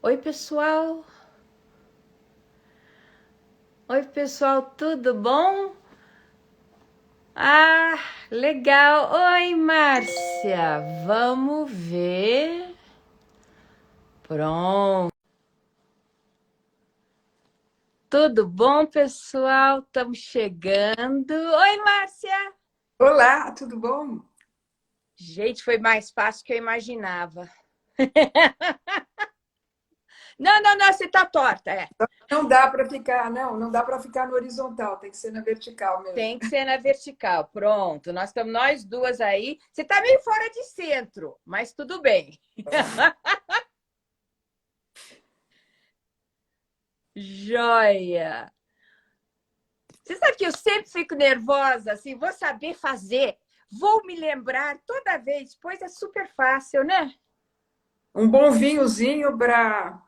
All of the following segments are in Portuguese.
Oi, pessoal. Oi, pessoal, tudo bom? Ah, legal. Oi, Márcia. Vamos ver. Pronto. Tudo bom, pessoal? Estamos chegando. Oi, Márcia. Olá, tudo bom? Gente, foi mais fácil que eu imaginava. Não, você tá torta, é. Não dá para ficar, não dá para ficar no horizontal, tem que ser na vertical mesmo. Tem que ser na vertical. Pronto, nós estamos nós duas aí. Você tá meio fora de centro, mas tudo bem. Joia! Você sabe que eu sempre fico nervosa, assim, vou saber fazer, vou me lembrar toda vez, pois é super fácil, né? Um bom vinhozinho para.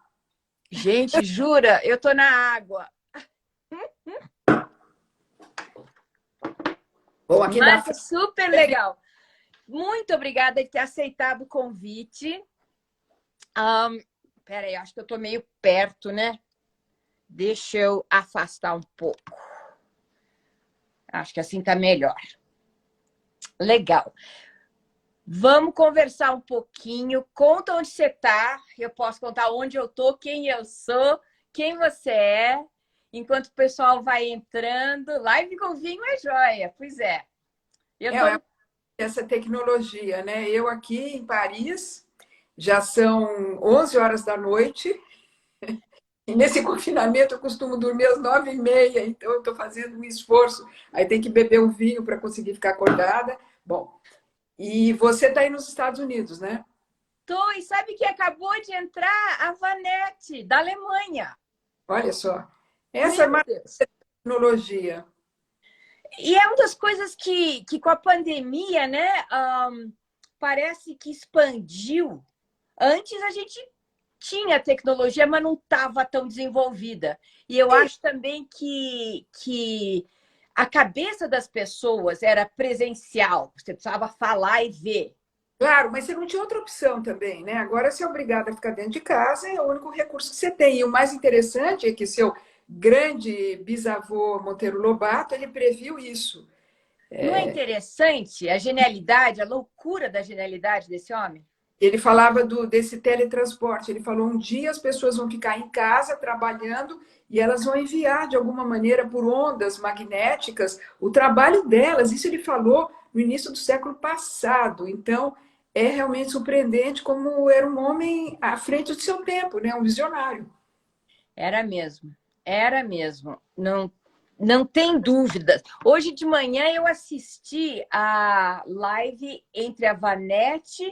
Gente, jura, eu tô na água. Bom, aqui na Márcia, frente. super legal. Muito obrigada por ter aceitado o convite. Peraí, acho que eu tô meio perto, né? Deixa eu afastar um pouco. Acho que assim tá melhor. Legal. Vamos conversar um pouquinho. Conta onde você está. Eu posso contar onde eu estou, quem eu sou, quem você é. Enquanto o pessoal vai entrando. Live com vinho é joia. Pois é. Eu É tô. essa tecnologia, né? Eu aqui em Paris, já são 11 horas da noite, e nesse confinamento eu costumo dormir às 9h30, então eu estou fazendo um esforço. Aí tem que beber um vinho para conseguir ficar acordada. Bom, e você está aí nos Estados Unidos, né? Tô, e sabe que acabou de entrar a Vanette, da Alemanha. Olha só, essa é Meu mais Deus. tecnologia. E é uma das coisas que com a pandemia, né, parece que expandiu. Antes a gente tinha tecnologia, mas não estava tão desenvolvida. E eu acho também que a cabeça das pessoas era presencial, você precisava falar e ver. Claro, mas você não tinha outra opção também, né? Agora você é obrigado a ficar dentro de casa, é o único recurso que você tem. E o mais interessante é que seu grande bisavô Monteiro Lobato, ele previu isso. Não é interessante a genialidade, a loucura da genialidade desse homem? Ele falava desse teletransporte. Ele falou: um dia as pessoas vão ficar em casa trabalhando e elas vão enviar de alguma maneira por ondas magnéticas o trabalho delas. Isso ele falou no início do século passado. Então é realmente surpreendente como era um homem à frente do seu tempo, né? Um visionário. Era mesmo, era mesmo. Não, não tem dúvidas. Hoje de manhã eu assisti a live entre a Vanette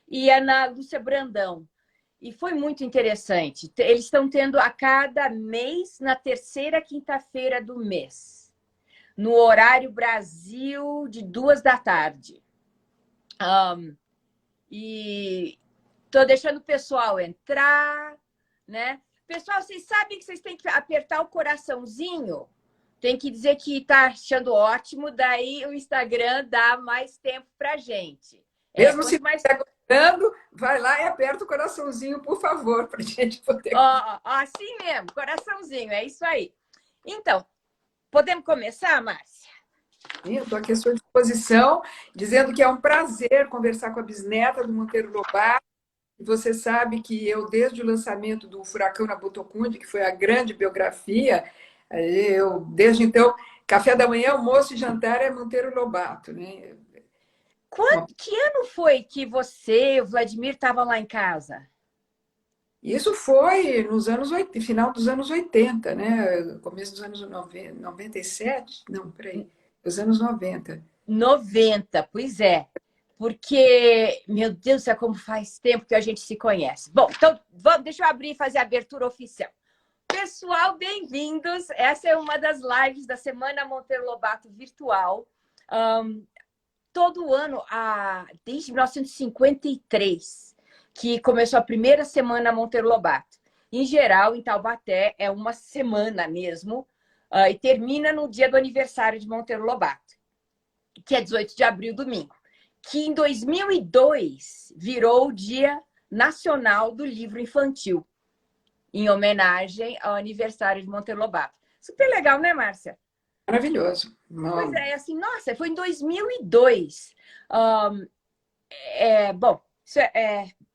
e a Ana Lúcia Brandão. E foi muito interessante. Eles estão tendo a cada mês, na terceira quinta-feira do mês, no horário Brasil, de 2 da tarde. E estou deixando o pessoal entrar, né? Pessoal, vocês sabem que vocês têm que apertar o coraçãozinho? Tem que dizer que está achando ótimo, daí o Instagram dá mais tempo para gente. Mesmo se Quanto mais. estiver gostando, vai lá e aperta o coraçãozinho, por favor, para a gente poder. Assim mesmo, coraçãozinho, é isso aí. Então, podemos começar, Márcia? Eu estou aqui à sua disposição, dizendo que é um prazer conversar com a bisneta do Monteiro Lobato. E você sabe que eu, desde o lançamento do Furacão na Botocundi, que foi a grande biografia, eu, desde então, café da manhã, almoço e jantar é Monteiro Lobato, né? Uma- Que ano foi que você e o Vladimir estavam lá em casa? Isso foi nos anos 80, final dos anos 80, né? Começo dos anos 90, 97? Não, peraí, os anos 90. 90, pois é. Porque, meu Deus do céu, como faz tempo que a gente se conhece. Bom, então, deixa eu abrir e fazer a abertura oficial. Pessoal, bem-vindos. Essa é uma das lives da Semana Monteiro Lobato virtual. Um, Todo ano, desde 1953, que começou a primeira Semana Monteiro Lobato. Em geral, em Taubaté, é uma semana mesmo, e termina no dia do aniversário de Monteiro Lobato, que é 18 de abril, domingo, que em 2002 virou o Dia Nacional do Livro Infantil. em homenagem ao aniversário de Monteiro Lobato. Super legal, né, Márcia? Maravilhoso. Pois é, assim, nossa, foi em 2002. Bom,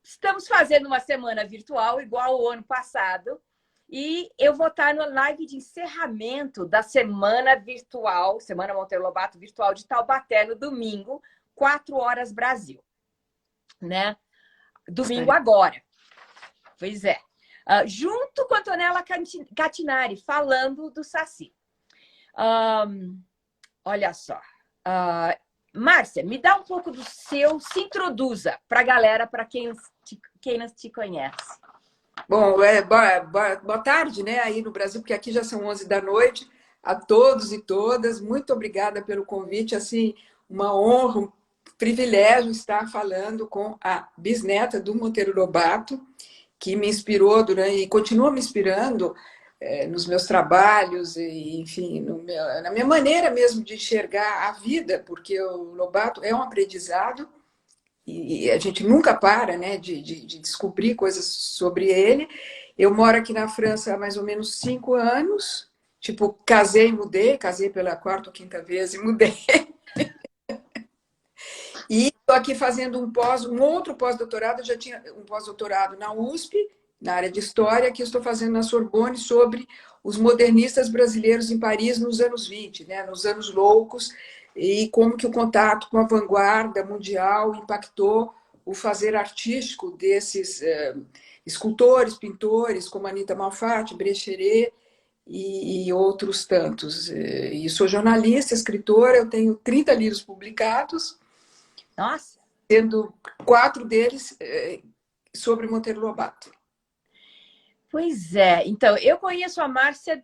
estamos fazendo uma semana virtual igual o ano passado e eu vou estar no live de encerramento da semana virtual, Semana Monteiro Lobato virtual de Taubaté, no domingo, 4 horas Brasil, né? Domingo agora. Pois é. Junto com a Antonella Catinari, falando do Saci. Olha só. Márcia, me dá um pouco do seu, se introduza para a galera, para quem não te conhece. Bom, boa tarde, né, aí no Brasil, porque aqui já são 11 da noite. A todos e todas, muito obrigada pelo convite. Assim, uma honra, um privilégio estar falando com a bisneta do Monteiro Lobato, que me inspirou e continua me inspirando nos meus trabalhos, e, enfim, na minha maneira mesmo de enxergar a vida, porque o Lobato é um aprendizado e a gente nunca para, né, de descobrir coisas sobre ele. Eu moro aqui na França há mais ou menos 5 anos, tipo, casei e mudei, casei pela 4ª ou 5ª vez e mudei. E estou aqui fazendo um outro pós-doutorado, eu já tinha um pós-doutorado na USP, na área de História, que estou fazendo na Sorbonne sobre os modernistas brasileiros em Paris nos anos 20, né, nos anos loucos, e como que o contato com a vanguarda mundial impactou o fazer artístico desses escultores, pintores, como Anita Malfatti, Brecheret e outros tantos. E sou jornalista, escritora, eu tenho 30 livros publicados. Nossa! Sendo 4 deles sobre Monteiro Lobato. Pois é. Então, eu conheço a Márcia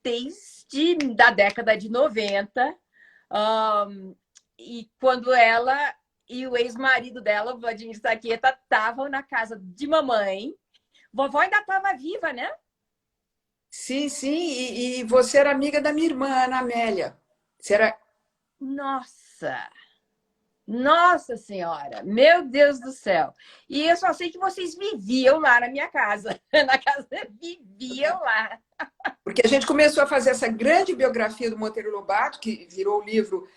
desde a década de 90. E quando ela e o ex-marido dela, o Vladimir Saqueta, estavam na casa de mamãe. Vovó ainda estava viva, né? Sim, sim. E você era amiga da minha irmã, Ana Amélia. Você era... Nossa! Nossa Senhora! Meu Deus do céu! E eu só sei que vocês viviam lá na minha casa. Na casa, viviam lá. Porque a gente começou a fazer essa grande biografia do Monteiro Lobato, que virou o livro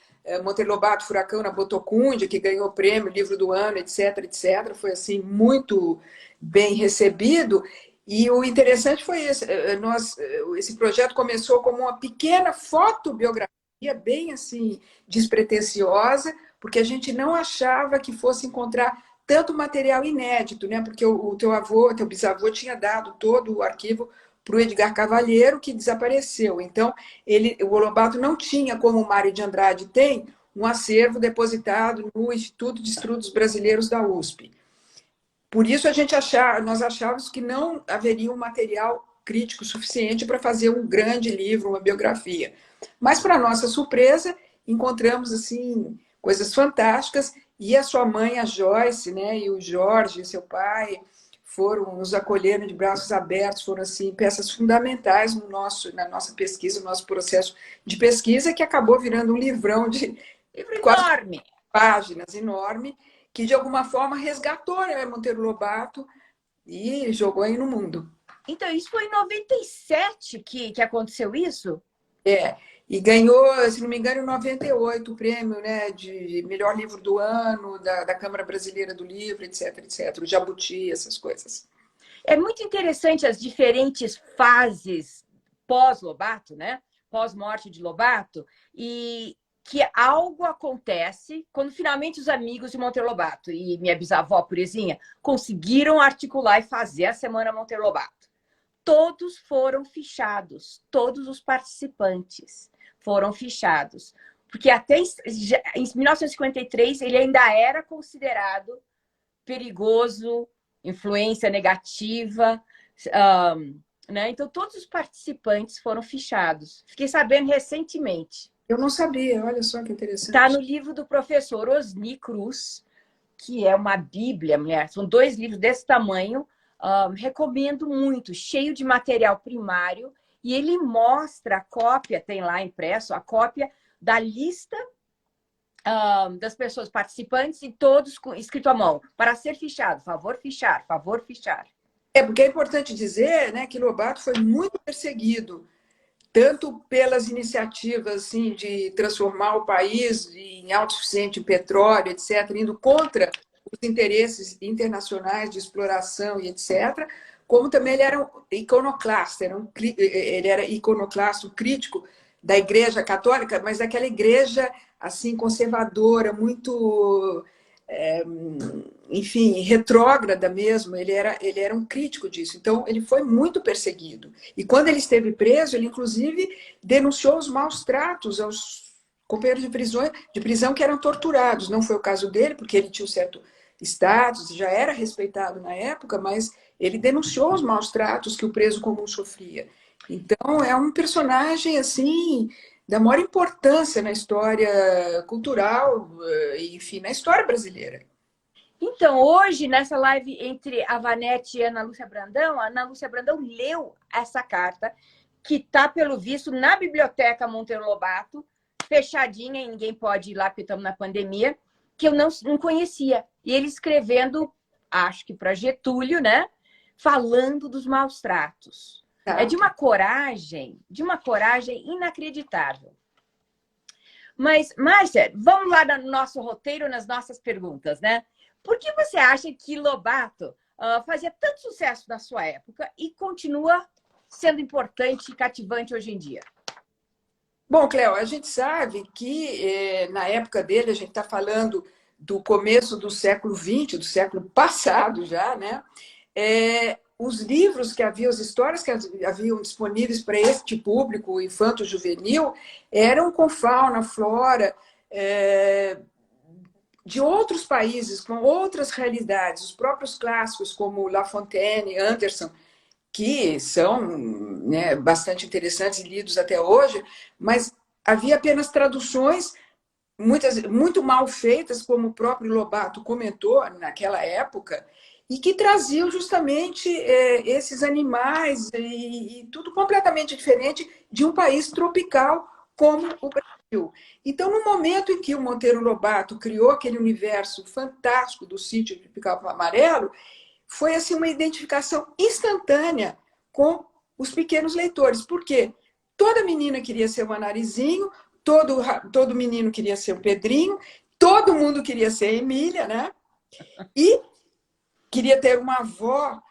Monteiro Lobato, Furacão na Botocundia, que ganhou o prêmio, livro do ano, etc, etc. Foi, assim, muito bem recebido. E o interessante foi esse. Esse projeto começou como uma pequena fotobiografia, bem, assim, despretensiosa, porque a gente não achava que fosse encontrar tanto material inédito, né? Porque o teu bisavô tinha dado todo o arquivo para o Edgar Cavalheiro, que desapareceu. Então, o Lobato não tinha, como o Mário de Andrade tem, um acervo depositado no Instituto de Estudos Brasileiros da USP. Por isso, nós achávamos que não haveria um material crítico suficiente para fazer um grande livro, uma biografia. Mas, para nossa surpresa, encontramos assim coisas fantásticas, e a sua mãe, a Joyce, né, e o Jorge, seu pai, foram nos acolheram de braços abertos, foram assim peças fundamentais na nossa pesquisa, no nosso processo de pesquisa, que acabou virando um livrão de quase enorme, páginas, enorme, que de alguma forma resgatou, né, Monteiro Lobato e jogou aí no mundo. Então, isso foi em 97 que aconteceu isso? E ganhou, se não me engano, em 98 o prêmio, né, de melhor livro do ano, da Câmara Brasileira do Livro, etc, etc. O Jabuti, essas coisas. É muito interessante as diferentes fases pós-Lobato, né? Pós-morte de Lobato, e que algo acontece quando finalmente os amigos de Monteiro Lobato e minha bisavó, Purezinha, conseguiram articular e fazer a Semana Monteiro Lobato. Todos foram fichados, todos os participantes foram fichados. Porque até em 1953 ele ainda era considerado perigoso, influência negativa, né? Então todos os participantes foram fichados. Fiquei sabendo recentemente. Eu não sabia, olha só que interessante. Está no livro do professor Osni Cruz, que é uma bíblia, mulher. São 2 livros desse tamanho. Recomendo muito, cheio de material primário. E ele mostra a cópia, tem lá impresso, a cópia da lista das pessoas participantes e todos escrito à mão. Para ser fichado, favor fichar, favor fichar. Porque é importante dizer, né, que Lobato foi muito perseguido, tanto pelas iniciativas assim, de transformar o país em autossuficiente em petróleo, etc., indo contra os interesses internacionais de exploração e etc., como também ele era um iconoclasta, ele era iconoclasta, um crítico da Igreja Católica, mas daquela igreja assim conservadora, muito enfim, retrógrada mesmo, ele era um crítico disso. Então, ele foi muito perseguido. E quando ele esteve preso, ele, inclusive, denunciou os maus tratos aos companheiros de prisão que eram torturados. Não foi o caso dele, porque ele tinha um certo status, já era respeitado na época, mas ele denunciou os maus tratos que o preso comum sofria. Então, é um personagem, assim, da maior importância na história cultural, enfim, na história brasileira. Então, hoje, nessa live entre a Vanete e a Ana Lúcia Brandão leu essa carta, que está, pelo visto, na Biblioteca Monteiro Lobato, fechadinha, e ninguém pode ir lá porque estamos na pandemia, que eu não conhecia. E ele escrevendo, acho que para Getúlio, né? Falando dos maus tratos. É de uma coragem inacreditável. Mas, Márcia, vamos lá no nosso roteiro, nas nossas perguntas, né? Por que você acha que Lobato fazia tanto sucesso na sua época e continua sendo importante e cativante hoje em dia? Bom, Cléo, a gente sabe que na época dele, a gente está falando do começo do século XX, do século passado já, né? Os livros que haviam, as histórias que haviam disponíveis para este público infanto-juvenil eram com fauna, flora, de outros países, com outras realidades. Os próprios clássicos, como La Fontaine, Anderson, que são, né, bastante interessantes e lidos até hoje, mas havia apenas traduções, muito mal feitas, como o próprio Lobato comentou naquela época, e que traziam justamente esses animais e tudo completamente diferente de um país tropical como o Brasil. Então, no momento em que o Monteiro Lobato criou aquele universo fantástico do sítio de Pica-Pau Amarelo, foi assim uma identificação instantânea com os pequenos leitores. Por quê? Toda menina queria ser um Narizinho, todo menino queria ser um Pedrinho, todo mundo queria ser a Emília, né? E queria ter uma avó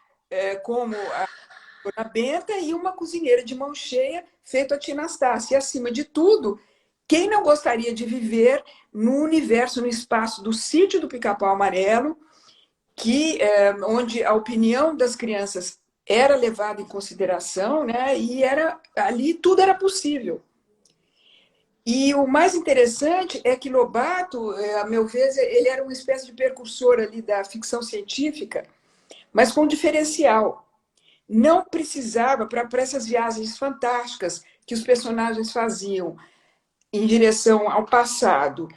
como a Dona Benta e uma cozinheira de mão cheia feita a Tia Anastácia. E, acima de tudo, quem não gostaria de viver no universo, no espaço do sítio do Pica-Pau Amarelo, onde a opinião das crianças era levada em consideração, né? E ali tudo era possível. E o mais interessante é que Lobato, a meu ver, ele era uma espécie de precursor ali da ficção científica, mas com um diferencial. Não precisava, para essas viagens fantásticas que os personagens faziam em direção ao passado,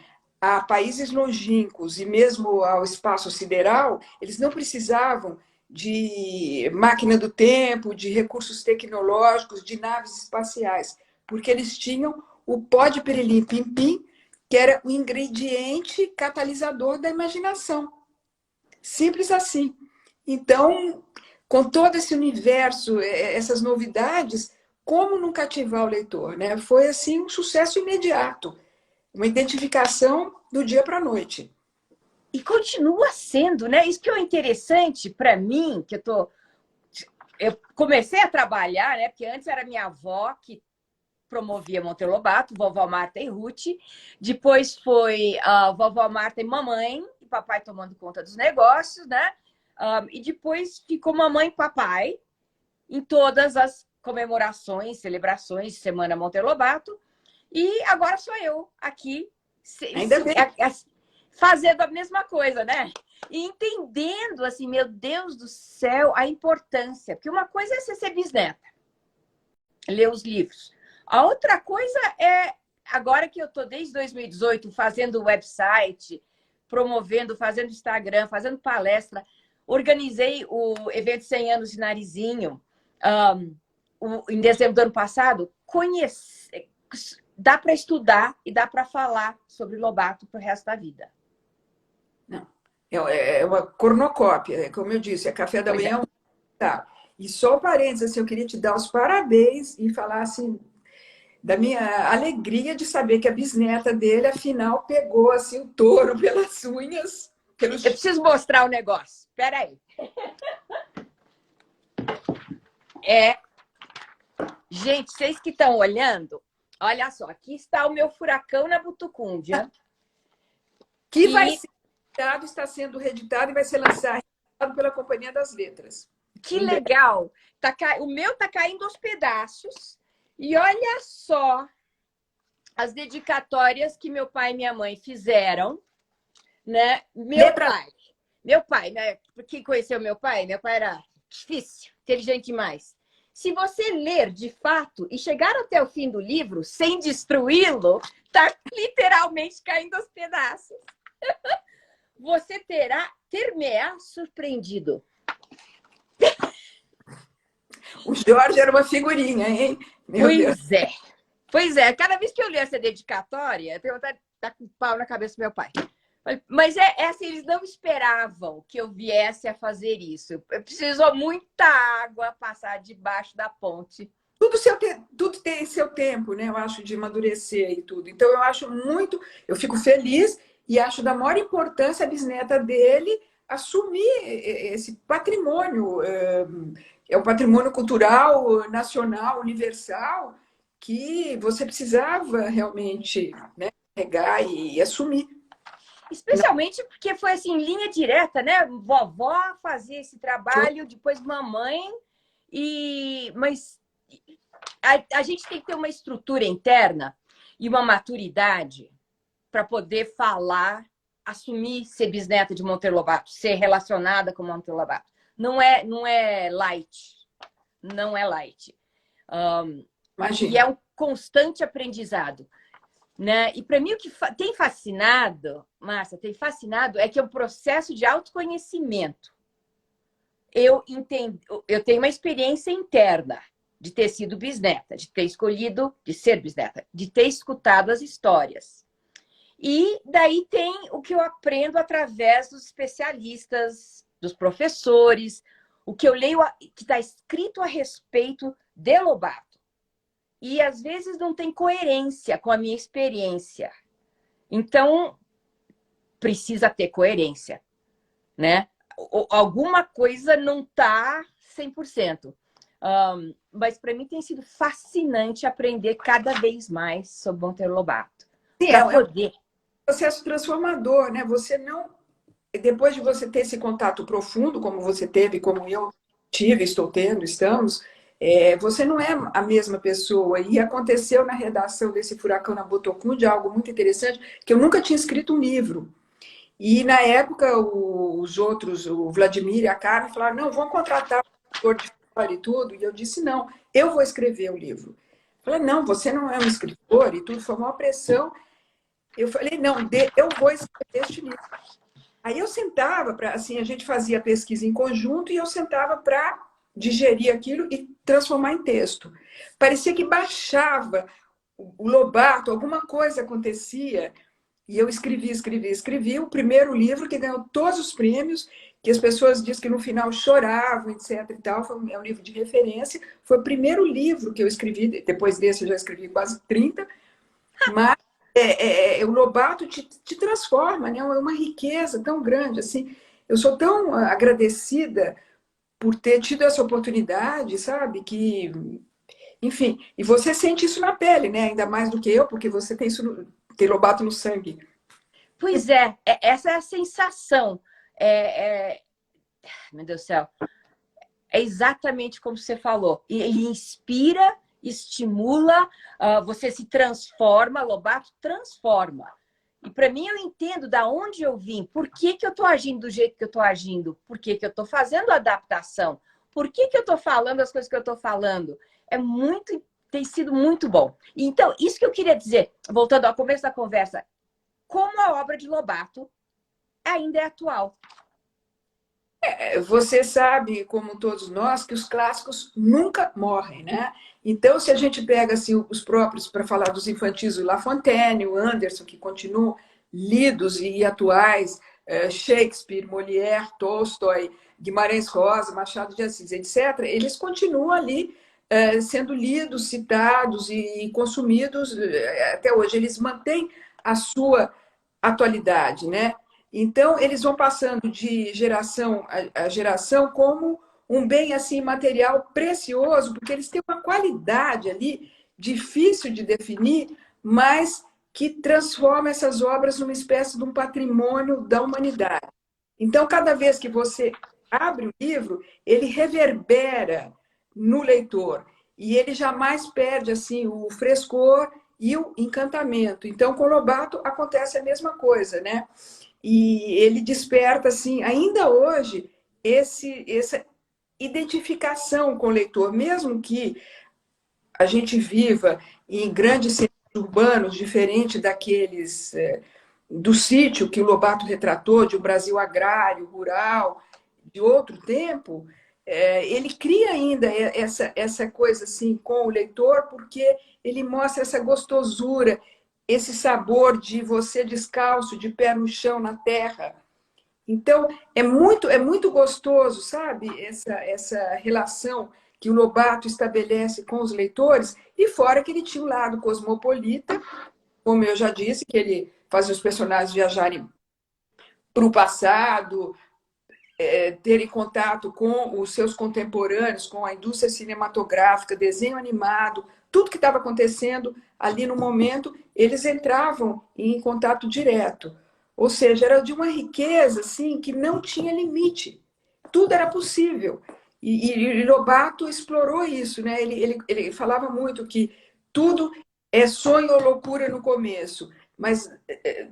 a países longínquos e mesmo ao espaço sideral, eles não precisavam de máquina do tempo, de recursos tecnológicos, de naves espaciais, porque eles tinham o pó de pirilim-pim-pim, que era o ingrediente catalisador da imaginação. Simples assim. Então, com todo esse universo, essas novidades, como não cativar o leitor, né? Foi assim um sucesso imediato, uma identificação do dia para a noite. E continua sendo, né? Isso que é interessante para mim, que eu comecei a trabalhar, né? Porque antes era minha avó que promovia Monteiro Lobato, vovó Marta e Ruth. Depois foi a vovó Marta e mamãe, e papai tomando conta dos negócios, né? E depois ficou mamãe e papai em todas as comemorações, celebrações de Semana Monteiro Lobato. E agora sou eu aqui, fazendo a mesma coisa, né? E entendendo, assim, meu Deus do céu, a importância. Porque uma coisa é você ser bisneta, ler os livros. A outra coisa é, agora que eu estou desde 2018 fazendo website, promovendo, fazendo Instagram, fazendo palestra, organizei o evento 100 anos de Narizinho em dezembro do ano passado. Dá para estudar e dá para falar sobre Lobato para o resto da vida. Não, é uma cornucópia, como eu disse, é café da manhã, Tá. E só parênteses, assim, eu queria te dar os parabéns e falar assim da minha alegria de saber que a bisneta dele, afinal, pegou assim o touro pelas unhas, pelos... Eu preciso mostrar o negócio. Espera aí. Gente, vocês que estão olhando, olha só, aqui está o meu furacão na Butucúndia. Que vai ser editado, está sendo reeditado e vai ser lançado pela Companhia das Letras. Que legal! O meu está caindo aos pedaços. E olha só as dedicatórias que meu pai e minha mãe fizeram, né? Meu pai, né? Quem conheceu meu pai? Meu pai era difícil, inteligente demais. Se você ler de fato e chegar até o fim do livro sem destruí-lo, tá literalmente caindo aos pedaços. Você ter-me-á surpreendido. O Jorge era uma figurinha, hein? Meu Deus. Pois é. Cada vez que eu li essa dedicatória, eu tenho vontade de dar com o pau na cabeça do meu pai. Mas é assim, eles não esperavam que eu viesse a fazer isso. Precisou muita água passar debaixo da ponte. Tudo tem seu tempo, né? Eu acho, de amadurecer e tudo. Então, eu acho muito... Eu fico feliz e acho da maior importância a bisneta dele assumir esse patrimônio. É um patrimônio cultural, nacional, universal, que você precisava realmente, né, pegar e assumir. Especialmente porque foi assim, linha direta, né? Vovó fazia esse trabalho, depois mamãe. Mas a gente tem que ter uma estrutura interna e uma maturidade para poder falar, assumir ser bisneta de Monteiro Lobato, ser relacionada com Monteiro Lobato. Não é light. Não é light. E é um constante aprendizado. Né? E para mim o que tem fascinado, Márcia, é que é um processo de autoconhecimento. Eu tenho uma experiência interna de ter sido bisneta, de ter escolhido de ser bisneta, de ter escutado as histórias. E daí tem o que eu aprendo através dos especialistas, dos professores, o que eu leio que está escrito a respeito de Lobato. E às vezes não tem coerência com a minha experiência. Então, precisa ter coerência, né? Alguma coisa não está 100%. Mas para mim tem sido fascinante aprender cada vez mais sobre Monteiro Lobato. Sim, para poder. É um processo transformador, né? Você não... Depois de você ter esse contato profundo, como você teve, como eu tive, estou tendo, estamos... você não é a mesma pessoa. E aconteceu na redação desse Furacão na Butucúndia algo muito interessante, que eu nunca tinha escrito um livro. E na época os outros, o Vladimir e a Carmen, falaram, não, vamos contratar um escritor de fora e tudo. E eu disse, não, eu vou escrever o livro. Eu falei, não, você não é um escritor e tudo, foi uma pressão. Eu falei, não, eu vou escrever este livro. Aí eu sentava, assim, a gente fazia pesquisa em conjunto e eu sentava para digerir aquilo e transformar em texto. Parecia que baixava o Lobato, alguma coisa acontecia, e eu escrevi o primeiro livro que ganhou todos os prêmios, que as pessoas dizem que no final choravam, etc. e tal. É um livro de referência. Foi o primeiro livro que eu escrevi, depois desse eu já escrevi quase 30, mas o Lobato te transforma, né? É uma riqueza tão grande. Assim. Eu sou tão agradecida por ter tido essa oportunidade, sabe? Que, enfim, e você sente isso na pele, né? Ainda mais do que eu, porque você tem isso, tem Lobato no sangue. Pois essa é a sensação. Meu Deus do céu. É exatamente como você falou. Ele inspira, estimula, você se transforma, Lobato transforma. E para mim, eu entendo da onde eu vim, por que eu estou agindo do jeito que eu estou agindo, por que eu estou fazendo adaptação, por que eu estou falando as coisas que eu estou falando. Tem sido muito bom. Então, isso que eu queria dizer, voltando ao começo da conversa, como a obra de Lobato ainda é atual. Você sabe, como todos nós, que os clássicos nunca morrem, né? Então, se a gente pega assim, os próprios, para falar dos infantis, o La Fontaine, o Anderson, que continuam lidos e atuais, Shakespeare, Molière, Tolstói, Guimarães Rosa, Machado de Assis, etc., eles continuam ali sendo lidos, citados e consumidos até hoje. Eles mantêm a sua atualidade, né? Então, eles vão passando de geração a geração como um bem assim material precioso, porque eles têm uma qualidade ali difícil de definir, mas que transforma essas obras numa espécie de um patrimônio da humanidade. Então, cada vez que você abre o livro, ele reverbera no leitor e ele jamais perde assim o frescor e o encantamento. Então, com Lobato acontece a mesma coisa, né? E ele desperta assim, ainda hoje, essa identificação com o leitor, mesmo que a gente viva em grandes centros urbanos, diferente daqueles do sítio que o Lobato retratou, de um Brasil agrário, rural, de outro tempo, ele cria ainda essa coisa assim com o leitor, porque ele mostra essa gostosura, esse sabor de você descalço, de pé no chão, na terra. Então, é muito gostoso, sabe, essa relação que o Lobato estabelece com os leitores, e fora que ele tinha um lado cosmopolita, como eu já disse, que ele fazia os personagens viajarem para o passado, terem contato com os seus contemporâneos, com a indústria cinematográfica, desenho animado, tudo que estava acontecendo ali no momento, eles entravam em contato direto. Ou seja, era de uma riqueza assim, que não tinha limite. Tudo era possível. E Lobato explorou isso, né? Ele falava muito que tudo é sonho ou loucura no começo, mas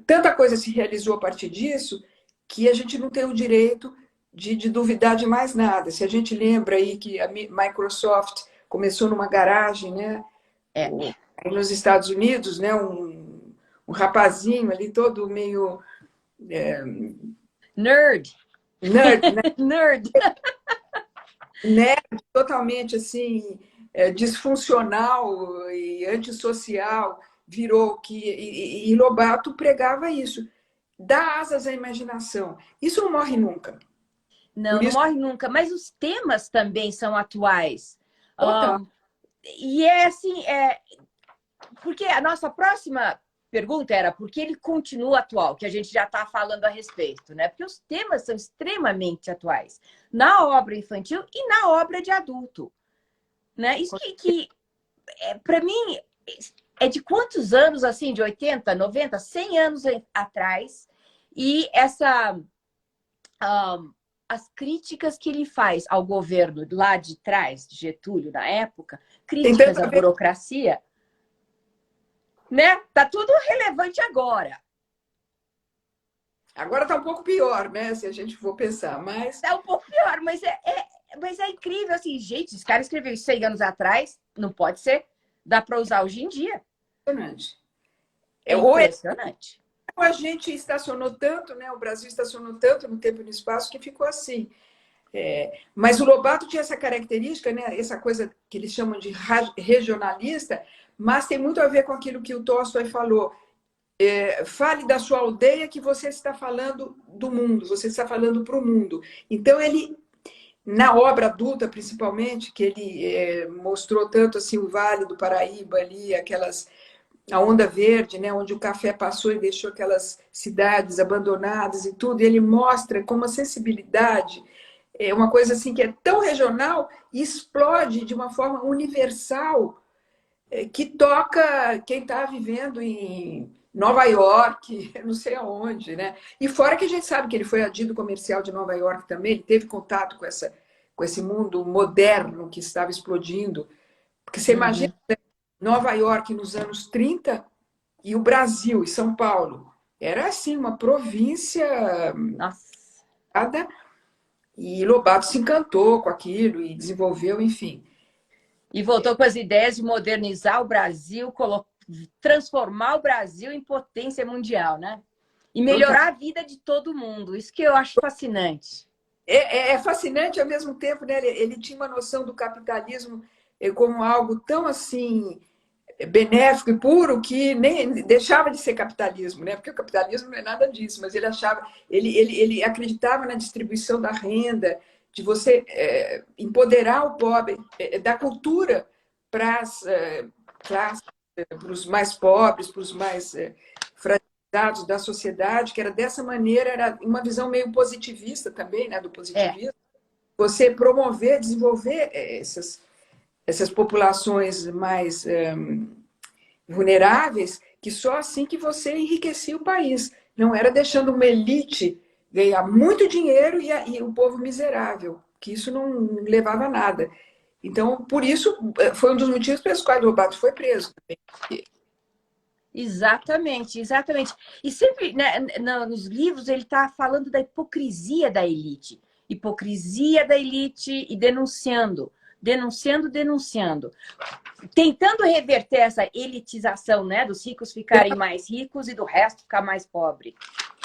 tanta coisa se realizou a partir disso que a gente não tem o direito de duvidar de mais nada. Se a gente lembra aí que a Microsoft começou numa garagem, né? Nos Estados Unidos, né? Um rapazinho ali todo meio Nerd. nerd, né? Nerd. Nerd, totalmente assim disfuncional e antissocial, virou que e Lobato pregava isso. Dá asas à imaginação. Isso não morre nunca. Não, Por não isso, morre nunca. Mas os temas também são atuais. total. E é assim, porque a nossa próxima pergunta era por que ele continua atual, que a gente já está falando a respeito, né? Porque os temas são extremamente atuais na obra infantil e na obra de adulto, né? Isso que para mim, é de quantos anos, assim, de 80, 90, 100 anos atrás, e as críticas que ele faz ao governo lá de trás, de Getúlio, na época, Tem críticas à tanta ver. burocracia, né? Tá tudo relevante agora. Agora está um pouco pior, né? Se a gente for pensar, mas É um pouco pior, mas é incrível, assim, gente, esse cara escreveu isso 100 anos atrás, não pode ser, dá para usar hoje em dia. impressionante. É Ou impressionante. a gente estacionou tanto, né? O Brasil estacionou tanto no tempo e no espaço que ficou assim. Mas o Lobato tinha essa característica, né? Essa coisa que eles chamam de regionalista, mas tem muito a ver com aquilo que o Tolstói falou. Fale da sua aldeia que você está falando do mundo, você está falando para o mundo. Então, ele, na obra adulta, principalmente, que ele mostrou tanto assim o Vale do Paraíba ali, a Onda Verde, né, onde o café passou e deixou aquelas cidades abandonadas e tudo, e ele mostra com uma sensibilidade, uma coisa assim que é tão regional e explode de uma forma universal, que toca quem está vivendo em Nova York, não sei aonde, né? E fora que a gente sabe que ele foi adido comercial de Nova York também, ele teve contato com esse mundo moderno que estava explodindo. Porque você imagina, né? Nova York nos anos 30 e o Brasil, e São Paulo. Era assim, uma província Nossa. nada, e Lobato se encantou com aquilo e desenvolveu, enfim. E voltou com as ideias de modernizar o Brasil, transformar o Brasil em potência mundial, né? E melhorar a vida de todo mundo. Isso que eu acho fascinante. É fascinante ao mesmo tempo, né? Ele tinha uma noção do capitalismo como algo tão assim benéfico e puro que nem deixava de ser capitalismo, né? Porque o capitalismo não é nada disso, mas ele achava, ele acreditava na distribuição da renda de você empoderar o pobre, dar cultura para as classes, para os mais pobres, para os mais fragilizados da sociedade, que era dessa maneira, era uma visão meio positivista também, né, do positivismo. Você promover, desenvolver essas populações mais vulneráveis, que só assim que você enriquecia o país. Não era deixando uma elite ganhar muito dinheiro e o povo miserável, que isso não levava a nada. Então, por isso, foi um dos motivos pelos quais o Lobato foi preso. Exatamente, exatamente. E sempre, né, nos livros ele está falando da hipocrisia da elite. Hipocrisia da elite e denunciando, denunciando, denunciando. Tentando reverter essa elitização, né, dos ricos ficarem mais ricos e do resto ficar mais pobre.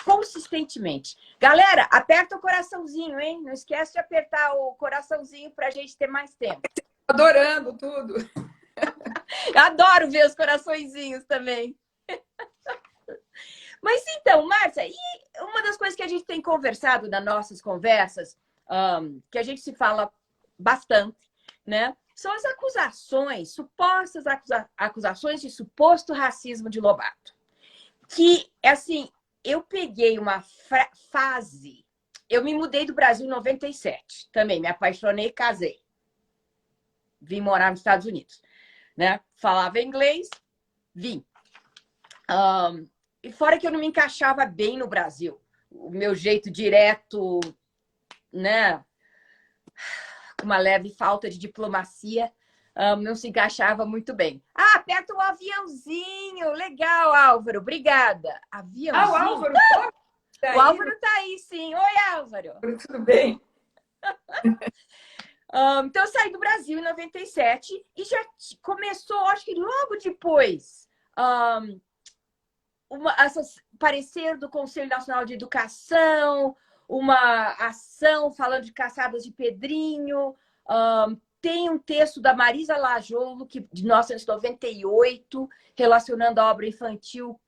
Consistentemente. Galera, aperta o coraçãozinho, hein? Não esquece de apertar o coraçãozinho para a gente ter mais tempo. Adorando tudo. Adoro ver os coraçõezinhos também. Mas então, Márcia, e uma das coisas que a gente tem conversado nas nossas conversas, que a gente se fala bastante, né? São as acusações, supostas acusações de suposto racismo de Lobato. Que, assim, eu peguei uma fase... Eu me mudei do Brasil em 97, também me apaixonei e casei. Vim morar nos Estados Unidos, né? Falava inglês, vim. E fora que eu não me encaixava bem no Brasil. O meu jeito direto, né? Com uma leve falta de diplomacia, não se encaixava muito bem. Ah, aperta o aviãozinho. Legal, Álvaro. Obrigada. Aviãozinho. O Álvaro tá aí. O Álvaro tá aí, sim. Oi, Álvaro. Tudo bem? Então, eu saí do Brasil em 97 e já começou, acho que logo depois, parecer do Conselho Nacional de Educação, uma ação falando de caçadas de Pedrinho. Tem um texto da Marisa Lajolo, de 1998, relacionando a obra infantil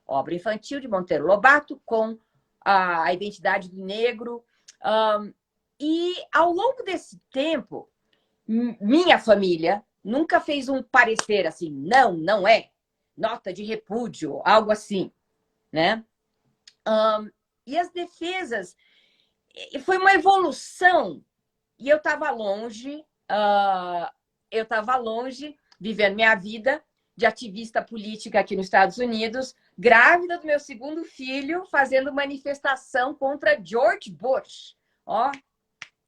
obra infantil de Monteiro Lobato com a identidade do negro. E ao longo desse tempo, minha família nunca fez um parecer assim, não é, nota de repúdio, algo assim, né? E as defesas, foi uma evolução, e eu estava longe, vivendo minha vida de ativista política aqui nos Estados Unidos, grávida do meu segundo filho, fazendo manifestação contra George Bush. Ó,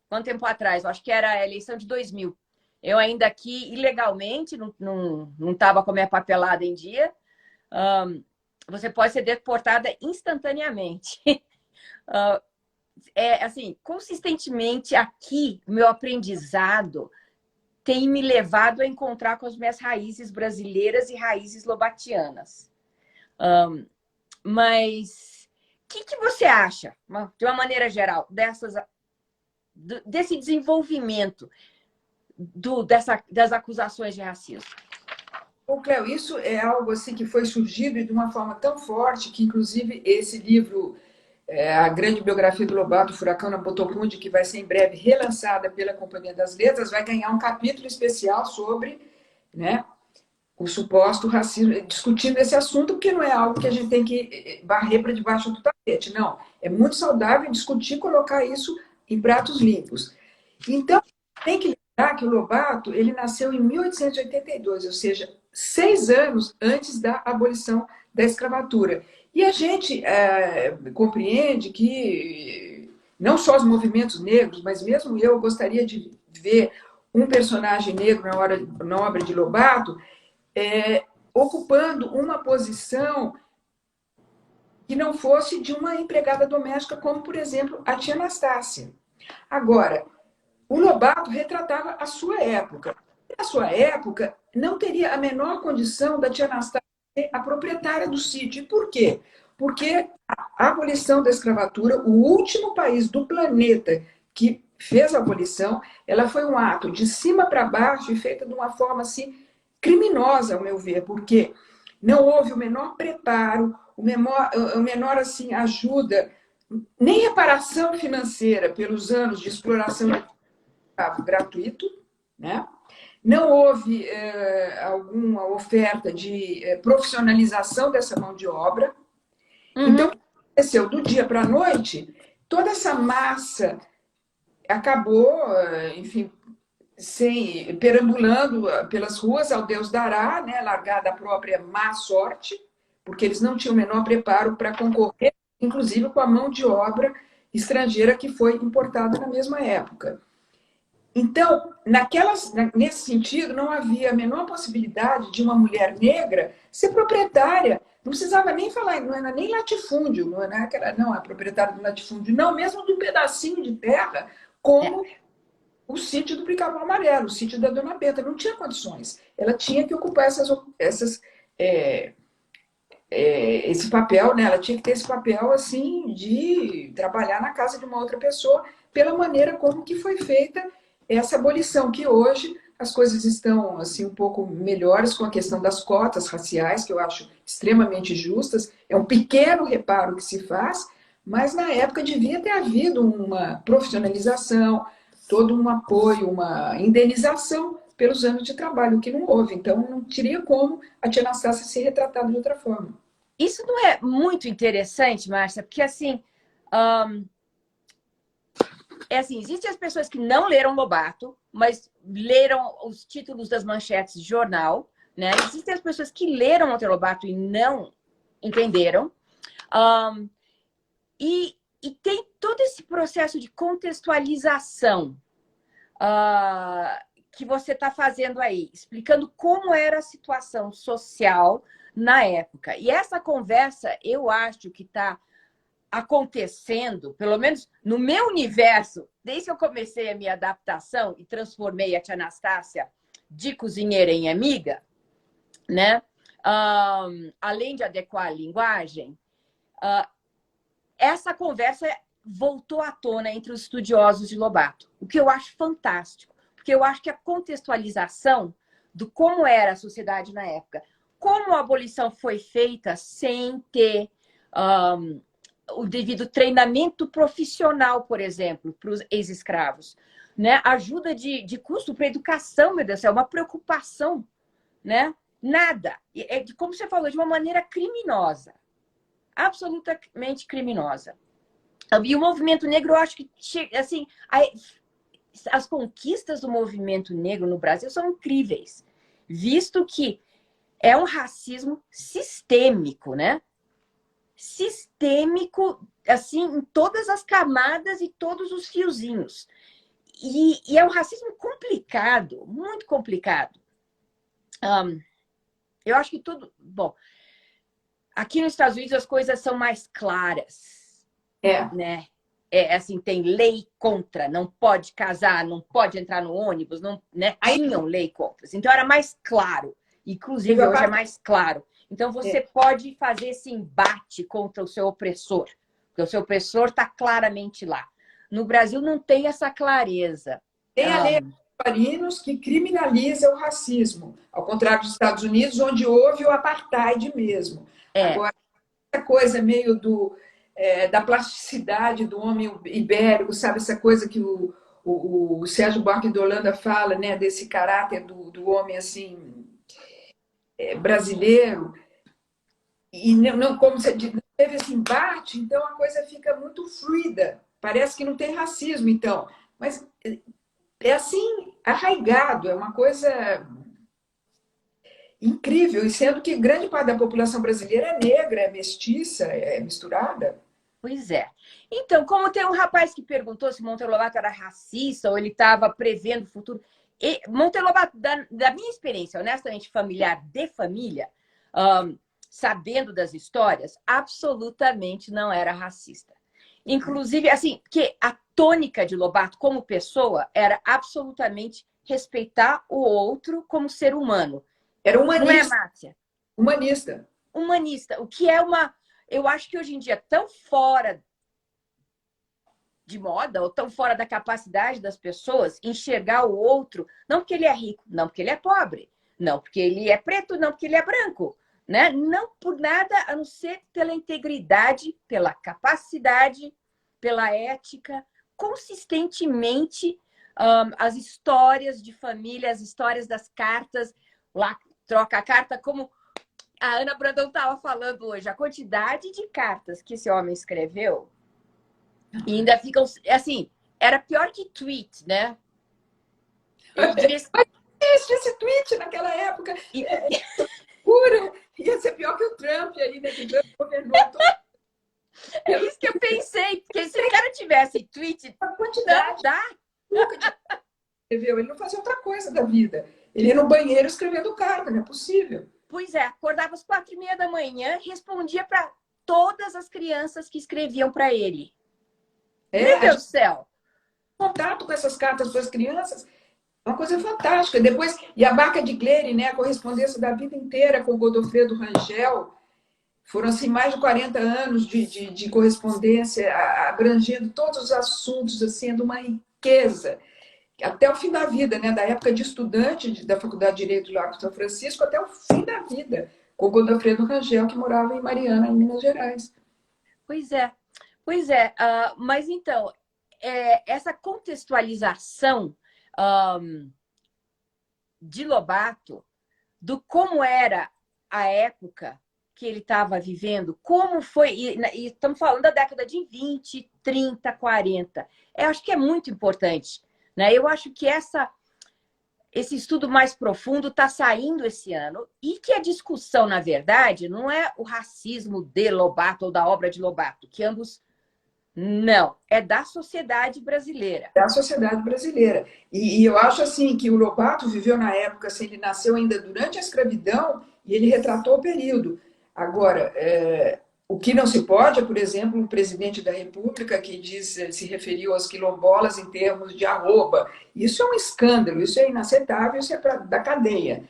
quanto tempo atrás? Eu acho que era a eleição de 2000. Eu ainda aqui, ilegalmente, não estava com a minha papelada em dia. Você pode ser deportada instantaneamente. Assim, consistentemente aqui, o meu aprendizado tem me levado a encontrar com as minhas raízes brasileiras e raízes lobatianas. Mas o que você acha, de uma maneira geral, desse desenvolvimento das acusações de racismo? Cléo, isso é algo assim que foi surgido de uma forma tão forte que, inclusive, esse livro, a grande biografia do Lobato, Furacão na Botocundi, que vai ser em breve relançada pela Companhia das Letras, vai ganhar um capítulo especial sobre, né, o suposto racismo, discutindo esse assunto, porque não é algo que a gente tem que varrer para debaixo do tapete, não. É muito saudável discutir, colocar isso em pratos limpos. Então, tem que lembrar que o Lobato, ele nasceu em 1882, ou seja, 6 anos antes da abolição da escravatura. E a gente compreende que não só os movimentos negros, mas mesmo eu gostaria de ver um personagem negro na obra de Lobato ocupando uma posição que não fosse de uma empregada doméstica, como, por exemplo, a tia Anastácia. Agora, o Lobato retratava a sua época. Na sua época, não teria a menor condição da tia Anastácia ser a proprietária do sítio. E por quê? Porque a abolição da escravatura, o último país do planeta que fez a abolição, ela foi um ato de cima para baixo e feita de uma forma assim criminosa, ao meu ver, porque não houve o menor preparo, o menor assim, ajuda nem reparação financeira pelos anos de exploração de escravo gratuito, né? Não houve alguma oferta de profissionalização dessa mão de obra. Então, o que aconteceu? Do dia para a noite, toda essa massa acabou, enfim, perambulando pelas ruas ao Deus dará, né, largada a própria má sorte, porque eles não tinham o menor preparo para concorrer, inclusive com a mão de obra estrangeira que foi importada na mesma época. Então, nesse sentido, não havia a menor possibilidade de uma mulher negra ser proprietária. Não precisava nem falar, não era nem latifúndio, não era aquela, não, a proprietária do latifúndio, não, mesmo de um pedacinho de terra, como o sítio do Pica-Pau Amarelo, o sítio da Dona Benta, não tinha condições. Ela tinha que ocupar esse papel, né? Ela tinha que ter esse papel assim de trabalhar na casa de uma outra pessoa, pela maneira como que foi feita essa abolição, que hoje as coisas estão assim um pouco melhores com a questão das cotas raciais, que eu acho extremamente justas. É um pequeno reparo que se faz, mas na época devia ter havido uma profissionalização, todo um apoio, uma indenização pelos anos de trabalho, o que não houve. Então, não teria como a tia Anastácia ser retratada de outra forma. Isso não é muito interessante, Márcia? Porque, assim, existem as pessoas que não leram Lobato, mas leram os títulos das manchetes de jornal, né? Existem as pessoas que leram Monteiro Lobato e não entenderam. E tem todo esse processo de contextualização que você está fazendo aí, explicando como era a situação social na época. E essa conversa, eu acho que está acontecendo, pelo menos no meu universo, desde que eu comecei a minha adaptação e transformei a tia Anastácia de cozinheira em amiga, né? Além de adequar a linguagem, essa conversa voltou à tona entre os estudiosos de Lobato, o que eu acho fantástico, porque eu acho que a contextualização do como era a sociedade na época, como a abolição foi feita sem ter o devido treinamento profissional, por exemplo, para os ex-escravos, né? Ajuda de custo para a educação, meu Deus, é uma preocupação, né? Nada. Como você falou, de uma maneira criminosa. Absolutamente criminosa. E o movimento negro, eu acho que, assim, as conquistas do movimento negro no Brasil são incríveis, visto que é um racismo sistêmico, né? Sistêmico, assim, em todas as camadas e todos os fiozinhos. E é um racismo complicado, muito complicado. Eu acho que tudo... Bom, aqui nos Estados Unidos as coisas são mais claras. Né? Assim, tem lei contra, não pode casar, não pode entrar no ônibus, não, né? Tinham lei contra. Então era mais claro. Inclusive, hoje é mais claro. Então, você pode fazer esse embate contra o seu opressor, porque o seu opressor está claramente lá. No Brasil, não tem essa clareza. Tem a lei dos Farinos que criminaliza o racismo, ao contrário dos Estados Unidos, onde houve o apartheid mesmo. Agora, essa coisa meio da plasticidade do homem ibérico, sabe? Essa coisa que o Sérgio Buarque de Holanda fala, né? Desse caráter do homem, assim, brasileiro. E não, como você diz, não teve esse embate, então a coisa fica muito fluida. Parece que não tem racismo, então. Mas é assim, arraigado, é uma coisa incrível. E sendo que grande parte da população brasileira é negra, é mestiça, é misturada. Pois é. Então, como tem um rapaz que perguntou se Monteiro Lobato era racista ou ele estava prevendo o futuro. Monteiro Lobato, da minha experiência, honestamente familiar, de família, sabendo das histórias, absolutamente não era racista. Inclusive, assim, que a tônica de Lobato como pessoa era absolutamente respeitar o outro como ser humano. Era humanista. Não é, Márcia? Humanista. Humanista. O que é uma... Eu acho que hoje em dia, tão fora de moda, ou tão fora da capacidade das pessoas enxergar o outro, não porque ele é rico, não porque ele é pobre, não porque ele é preto, não porque ele é branco, né? Não por nada, a não ser pela integridade, pela capacidade pela ética, consistentemente as histórias de família, as histórias das cartas, lá troca a carta, como a Ana Brandão estava falando hoje, a quantidade de cartas que esse homem escreveu, e ainda ficam, assim, era pior que tweet, né? Ele devia... Esse tweet naquela época, pura, ia ser pior que o Trump aí, né? Que o Trump governou todo. É isso que eu pensei, porque se o cara tivesse tweet, A quantidade, não dá. nunca escreveu, ele não fazia outra coisa da vida. Ele ia no banheiro escrevendo carta, não é possível. Pois é, acordava às 4h30 da manhã, respondia para todas as crianças que escreviam para ele. Meu Deus do céu! Contato com essas cartas para as crianças, uma coisa fantástica. Depois, e a Barca de Clery, né, a correspondência da vida inteira com o Godofredo Rangel, foram assim, mais de 40 anos de correspondência, abrangendo todos os assuntos, assim, de uma riqueza. Até o fim da vida, né? Da época de estudante da Faculdade de Direito lá de São Francisco até o fim da vida, com o Godofredo Rangel, que morava em Mariana, em Minas Gerais. Pois é, mas então, essa contextualização de Lobato, do como era a época que ele estava vivendo, como foi, e estamos falando da década de 20, 30, 40. Eu acho que é muito importante, né? Eu acho que esse estudo mais profundo está saindo esse ano e que a discussão, na verdade, não é o racismo de Lobato ou da obra de Lobato, que ambos não, é da sociedade brasileira. Da sociedade brasileira. E eu acho assim que o Lobato viveu na época, assim, ele nasceu ainda durante a escravidão e ele retratou o período. Agora, o que não se pode é, por exemplo, um presidente da República que se referiu aos quilombolas em termos de arroba. Isso é um escândalo, isso é inaceitável, isso é da cadeia,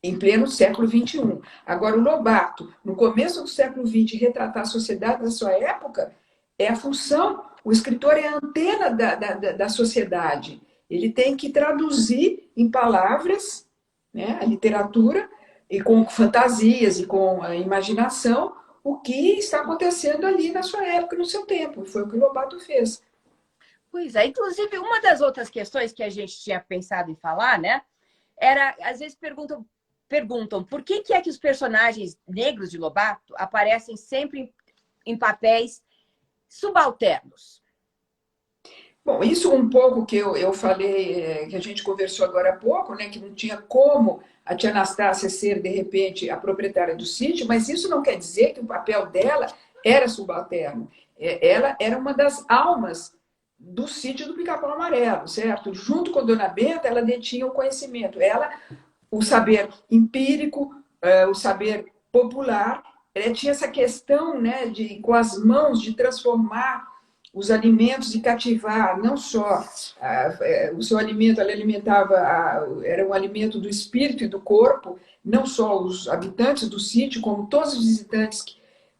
em pleno século XXI. Agora, o Lobato, no começo do século XX, retratar a sociedade da sua época, é a função, o escritor é a antena da sociedade. Ele tem que traduzir em palavras, né, a literatura, e com fantasias e com a imaginação, o que está acontecendo ali na sua época, no seu tempo. Foi o que o Lobato fez. Pois é, inclusive, uma das outras questões que a gente tinha pensado em falar, né, era, às vezes perguntam por que é que os personagens negros de Lobato aparecem sempre em papéis subalternos? Bom, isso um pouco que eu falei, que a gente conversou agora há pouco, né, que não tinha como a tia Anastácia ser, de repente, a proprietária do sítio, mas isso não quer dizer que o papel dela era subalterno. Ela era uma das almas do sítio do Pica-Pau Amarelo, certo? Junto com a Dona Benta, ela detinha o conhecimento. Ela, o saber empírico, o saber popular, tinha essa questão, né, com as mãos, de transformar os alimentos e cativar não só o seu alimento, ela alimentava, era um alimento do espírito e do corpo, não só os habitantes do sítio, como todos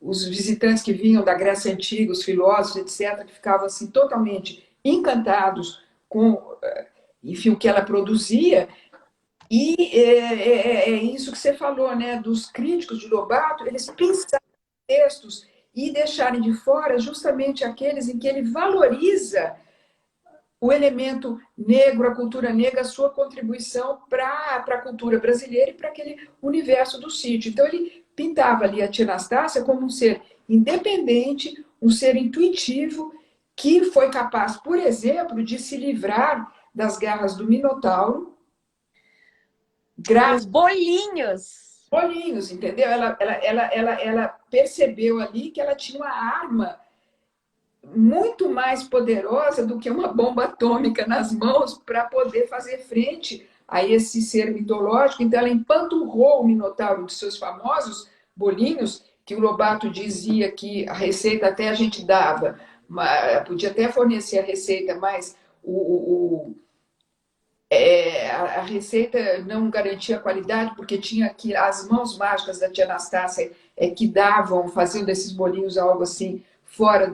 os visitantes que vinham da Grécia Antiga, os filósofos, etc., que ficavam assim totalmente encantados com, enfim, o que ela produzia. E é isso que você falou, né, dos críticos de Lobato, eles pensaram em textos e deixarem de fora justamente aqueles em que ele valoriza o elemento negro, a cultura negra, a sua contribuição para a cultura brasileira e para aquele universo do sítio. Então, ele pintava ali a tia Anastácia como um ser independente, um ser intuitivo, que foi capaz, por exemplo, de se livrar das garras do Minotauro. Os bolinhos. Bolinhos, entendeu? Ela percebeu ali que ela tinha uma arma muito mais poderosa do que uma bomba atômica nas mãos para poder fazer frente a esse ser mitológico. Então, ela empanturrou o Minotauro de seus famosos bolinhos, que o Lobato dizia que a receita até a gente dava, podia até fornecer a receita, mas a receita não garantia a qualidade, porque tinha aqui as mãos mágicas da tia Anastácia que faziam desses bolinhos algo assim fora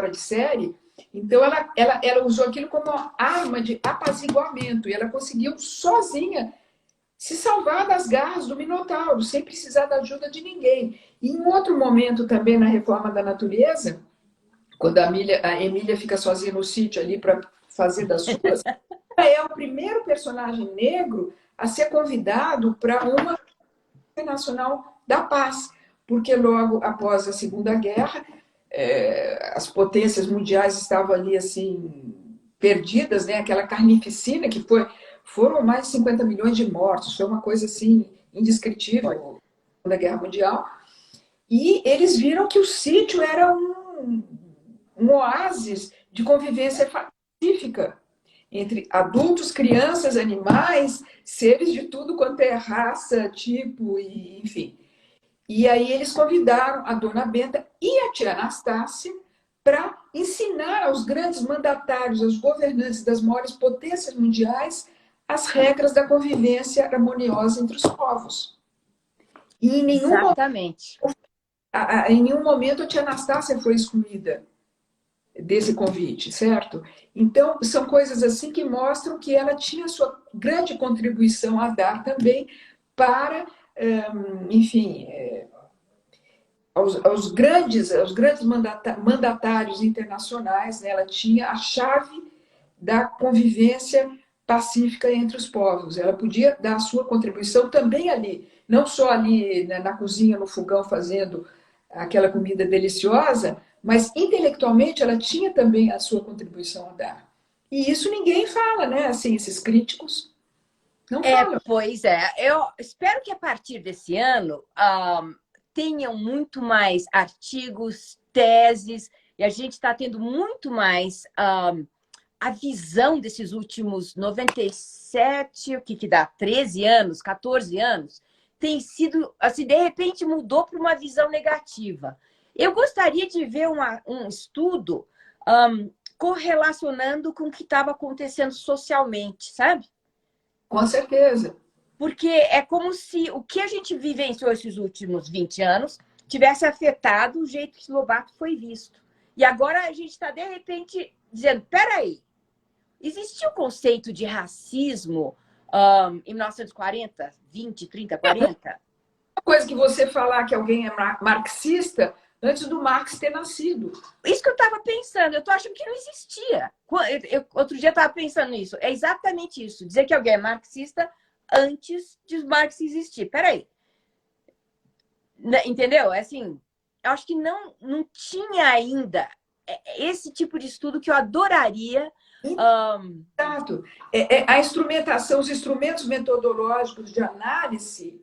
de série. Então ela usou aquilo como uma arma de apaziguamento e ela conseguiu sozinha se salvar das garras do Minotauro, sem precisar da ajuda de ninguém. E em outro momento também na Reforma da Natureza, quando a Emília fica sozinha no sítio ali para fazer das suas, é o primeiro personagem negro a ser convidado para uma Internacional da Paz, porque logo após a Segunda Guerra, as potências mundiais estavam ali assim perdidas, né? Aquela carnificina que foram mais de 50 milhões de mortos, foi uma coisa assim indescritível na Segunda Guerra Mundial. E eles viram que o sítio era um oásis de convivência pacífica entre adultos, crianças, animais, seres de tudo quanto é raça, tipo, e, enfim. E aí eles convidaram a dona Benta e a tia Anastácia para ensinar aos grandes mandatários, aos governantes das maiores potências mundiais, as regras da convivência harmoniosa entre os povos. E Exatamente. em nenhum momento a tia Anastácia foi excluída desse convite, certo? Então, são coisas assim que mostram que ela tinha sua grande contribuição a dar também para, enfim, aos grandes mandatários internacionais, né? Ela tinha a chave da convivência pacífica entre os povos. Ela podia dar a sua contribuição também ali, não só ali, né, na cozinha, no fogão, fazendo aquela comida deliciosa, mas intelectualmente ela tinha também a sua contribuição a dar. E isso ninguém fala, né? Assim, esses críticos não falam. Pois é. Eu espero que a partir desse ano tenham muito mais artigos, teses, e a gente está tendo muito mais a visão desses últimos 97, o que dá? 13 anos, 14 anos, tem sido, assim, de repente mudou para uma visão negativa. Eu gostaria de ver um estudo correlacionando com o que estava acontecendo socialmente, sabe? Com certeza. Porque é como se o que a gente vivenciou esses últimos 20 anos tivesse afetado o jeito que Lobato foi visto. E agora a gente está, de repente, dizendo, peraí, existia o conceito de racismo em 1940, 20, 30, 40? Uma coisa que você falar que alguém é marxista antes do Marx ter nascido. Isso que eu estava pensando, eu estou achando que não existia. Outro dia eu estava pensando nisso. É exatamente isso. Dizer que alguém é marxista antes de Marx existir. Peraí. Entendeu? É assim, eu acho que não tinha ainda esse tipo de estudo que eu adoraria. Exato. A instrumentação, os instrumentos metodológicos de análise,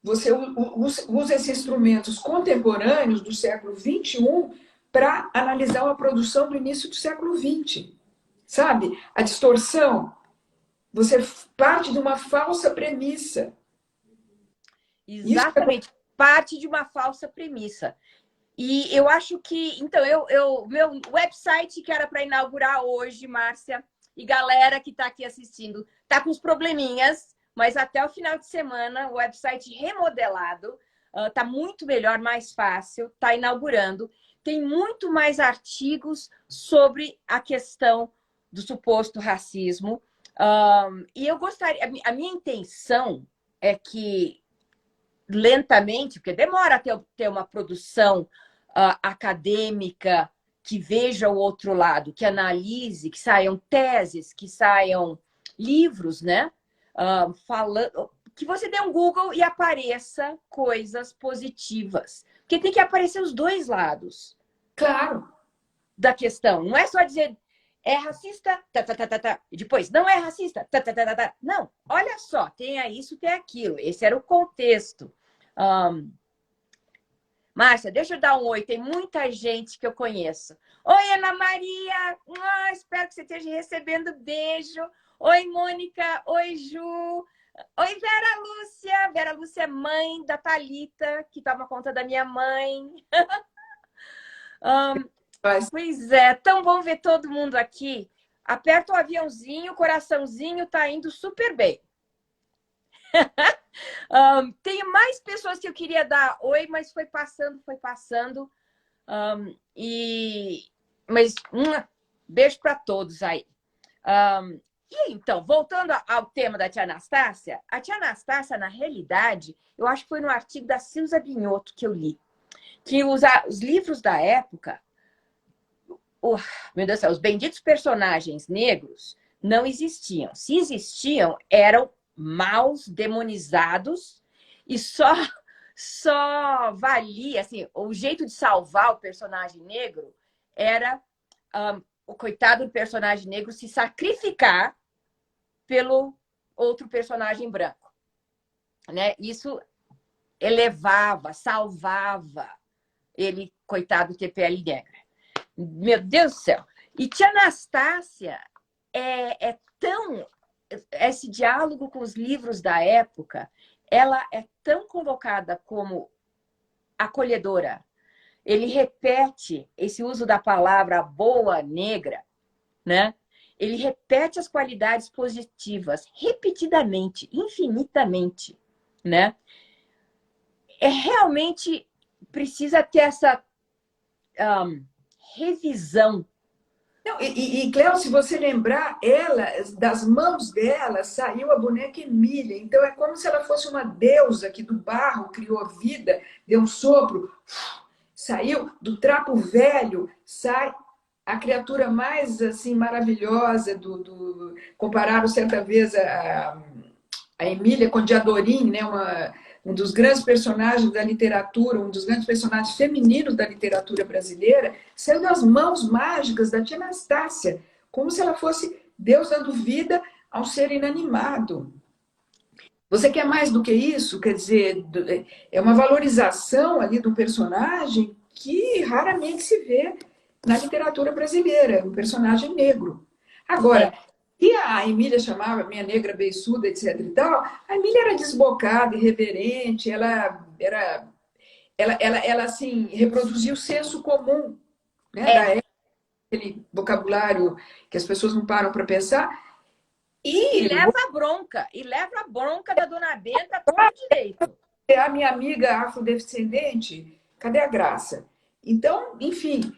você usa esses instrumentos contemporâneos do século XXI para analisar uma produção do início do século XX. Sabe? A distorção. Você parte de uma falsa premissa. Exatamente. Parte de uma falsa premissa. E eu acho que... Então, meu website que era para inaugurar hoje, Márcia, e galera que está aqui assistindo, está com os probleminhas, mas até o final de semana, o website remodelado, está muito melhor, mais fácil, está inaugurando. Tem muito mais artigos sobre a questão do suposto racismo. E eu gostaria... A minha intenção é que, lentamente, porque demora até ter uma produção acadêmica que veja o outro lado, que analise, que saiam teses, que saiam livros, né? Falando, que você dê um Google e apareça coisas positivas. Porque tem que aparecer os dois lados. Claro. Da questão. Não é só dizer é racista, e depois não é racista, Não, olha só, tem isso, tem aquilo. Esse era o contexto. Márcia, deixa eu dar um oi. Tem muita gente que eu conheço. Oi, Ana Maria. Espero que você esteja recebendo beijo. Oi, Mônica. Oi, Ju. Oi, Vera Lúcia. Vera Lúcia é mãe da Thalita, que toma conta da minha mãe. Pois é, tão bom ver todo mundo aqui. Aperta o aviãozinho, o coraçãozinho tá indo super bem. Tem mais pessoas que eu queria dar oi, mas foi passando, foi passando. Mas beijo para todos aí. E então, voltando ao tema da tia Anastácia, a tia Anastácia, na realidade, eu acho que foi no artigo da Silza Binotto que eu li, que os livros da época meu Deus do céu, os benditos personagens negros não existiam. Se existiam, eram maus, demonizados, e só valia, assim, o jeito de salvar o personagem negro era o coitado do personagem negro se sacrificar pelo outro personagem branco, né? Isso elevava, salvava ele, coitado, ter pele negra. Meu Deus do céu! E tia Anastácia é tão... Esse diálogo com os livros da época, ela é tão colocada como acolhedora. Ele repete esse uso da palavra boa negra, né? Ele repete as qualidades positivas repetidamente, infinitamente, né? Realmente precisa ter essa revisão. Não, Cléo, se você lembrar, ela, das mãos dela saiu a boneca Emília. Então é como se ela fosse uma deusa que do barro criou vida, deu um sopro, saiu do trapo velho, sai a criatura mais assim maravilhosa compararam certa vez a Emília com Diadorim, né? Um dos grandes personagens da literatura, um dos grandes personagens femininos da literatura brasileira, saiu das mãos mágicas da tia Anastácia, como se ela fosse Deus dando vida a um ser inanimado. Você quer mais do que isso? Quer dizer, é uma valorização ali do personagem que raramente se vê na literatura brasileira, um personagem negro. Agora, e a Emília chamava minha negra beiçuda, etc e tal, a Emília era desbocada, irreverente, ela assim, reproduzia o senso comum, né, da época, aquele vocabulário que as pessoas não param para pensar. E leva a bronca da dona Benta todo direito. A minha amiga afrodescendente, cadê a graça? Então, enfim,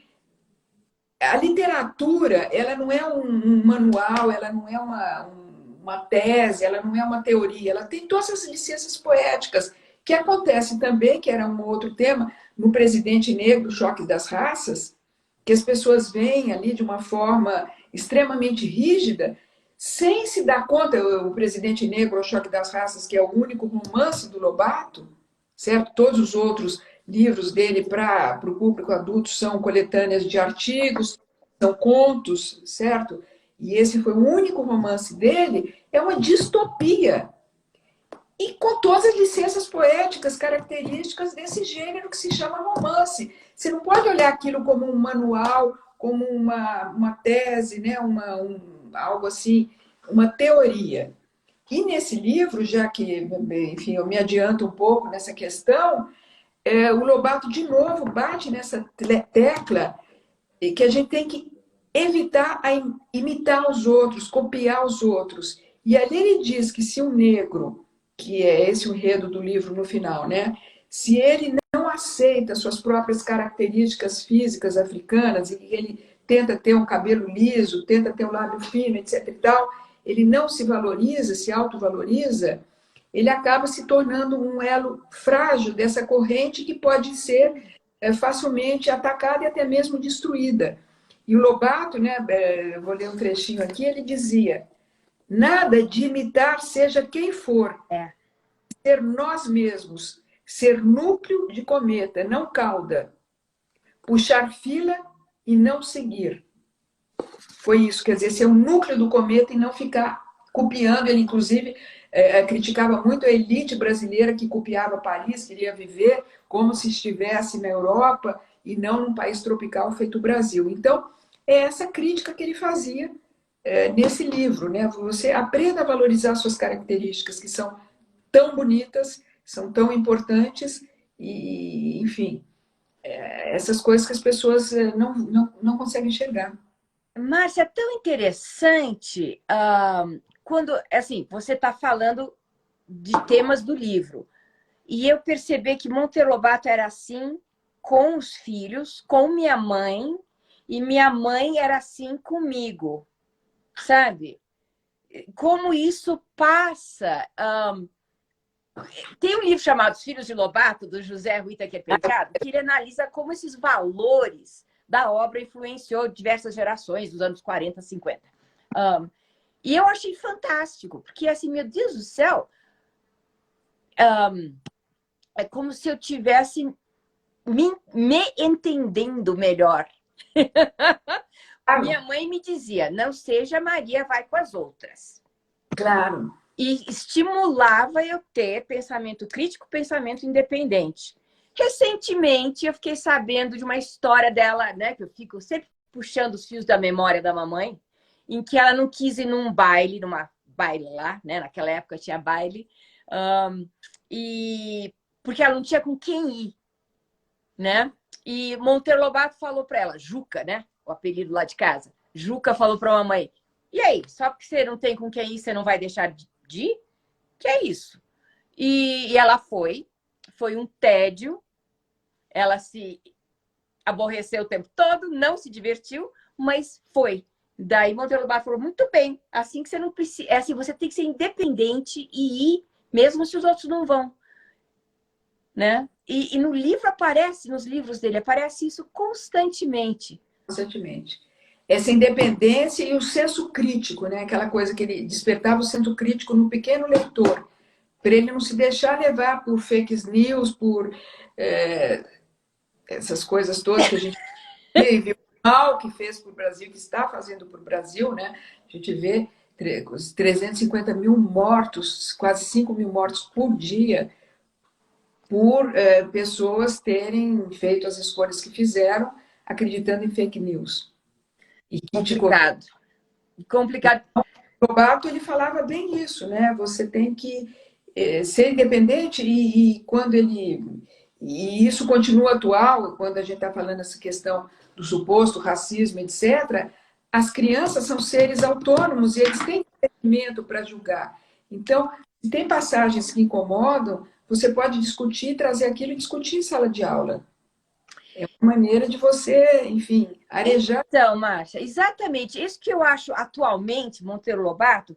a literatura, ela não é um manual, ela não é uma tese, ela não é uma teoria, ela tem todas essas licenças poéticas, que acontece também, que era um outro tema, no Presidente Negro, o Choque das Raças, que as pessoas veem ali de uma forma extremamente rígida, sem se dar conta, o Presidente Negro, o Choque das Raças, que é o único romance do Lobato, certo? Todos os outros livros dele para o público adulto são coletâneas de artigos, são contos, certo? E esse foi o único romance dele, é uma distopia. E com todas as licenças poéticas características desse gênero que se chama romance. Você não pode olhar aquilo como um manual, como uma tese, né? Algo assim, uma teoria. E nesse livro, já que, enfim, eu me adianto um pouco nessa questão, o Lobato, de novo, bate nessa tecla que a gente tem que evitar imitar os outros, copiar os outros. E ali ele diz que se um negro, que é esse o enredo do livro no final, né? Se ele não aceita suas próprias características físicas africanas e ele tenta ter um cabelo liso, tenta ter um lábio fino, etc e tal, ele não se valoriza, se autovaloriza, ele acaba se tornando um elo frágil dessa corrente que pode ser facilmente atacada e até mesmo destruída. E o Lobato, né, eu vou ler um trechinho aqui, ele dizia: nada de imitar seja quem for, ser nós mesmos, ser núcleo de cometa, não cauda, puxar fila e não seguir. Foi isso, quer dizer, ser o núcleo do cometa e não ficar copiando. Ele, inclusive, criticava muito a elite brasileira que copiava Paris, queria viver como se estivesse na Europa e não num país tropical feito o Brasil. Então, é essa crítica que ele fazia nesse livro, né? Você aprenda a valorizar suas características, que são tão bonitas, são tão importantes, e, enfim, essas coisas que as pessoas não conseguem enxergar. Márcia, é tão interessante quando, assim, você está falando de temas do livro. E eu percebi que Monteiro Lobato era assim com os filhos, com minha mãe, e minha mãe era assim comigo, sabe? Como isso passa... Tem um livro chamado Os Filhos de Lobato, do José Rui Taquer Penteado, que ele analisa como esses valores da obra influenciou diversas gerações dos anos 40, 50. E eu achei fantástico, porque assim, meu Deus do céu, é como se eu tivesse me entendendo melhor. Minha mãe me dizia, não seja Maria, vai com as outras. Claro. E estimulava eu ter pensamento crítico, pensamento independente. Recentemente, eu fiquei sabendo de uma história dela, né? Que eu fico sempre puxando os fios da memória da mamãe, em que ela não quis ir num baile, numa baile lá, né? Naquela época tinha baile, e porque ela não tinha com quem ir, né? E Monteiro Lobato falou para ela, Juca, né? O apelido lá de casa. Juca falou para a mamãe, e aí, só porque você não tem com quem ir, você não vai deixar de ir? Que é isso? E ela foi um tédio, ela se aborreceu o tempo todo, não se divertiu, mas foi. Daí Monteiro Lobato falou, muito bem, assim que você não precisa, assim, você tem que ser independente e ir, mesmo se os outros não vão, né? E no livro aparece, nos livros dele, aparece isso constantemente. Constantemente. Essa independência e o senso crítico, né? Aquela coisa que ele despertava o senso crítico no pequeno leitor, para ele não se deixar levar por fake news, por essas coisas todas que a gente viu, o mal que fez para o Brasil, que está fazendo para o Brasil, né? A gente vê os 350 mil mortos, quase 5 mil mortos por dia, por pessoas terem feito as escolhas que fizeram, acreditando em fake news. E complicado. Complicado. O Roberto, ele falava bem isso, né? Você tem que ser independente e quando ele... E isso continua atual, quando a gente está falando essa questão do suposto racismo, etc., as crianças são seres autônomos e eles têm conhecimento para julgar. Então, se tem passagens que incomodam, você pode discutir, trazer aquilo e discutir em sala de aula. É uma maneira de você, enfim, arejar. Então, Márcia, exatamente isso que eu acho atualmente, Monteiro Lobato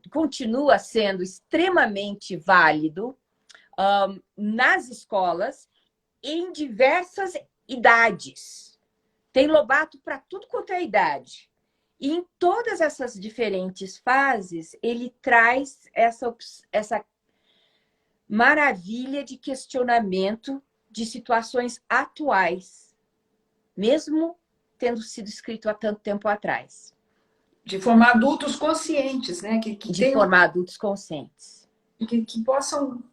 continua sendo extremamente válido nas escolas em diversas idades. Tem Lobato para tudo quanto é idade. E em todas essas diferentes fases, ele traz essa maravilha de questionamento de situações atuais, mesmo tendo sido escrito há tanto tempo atrás. De formar adultos conscientes, né? De formar adultos conscientes. Que possam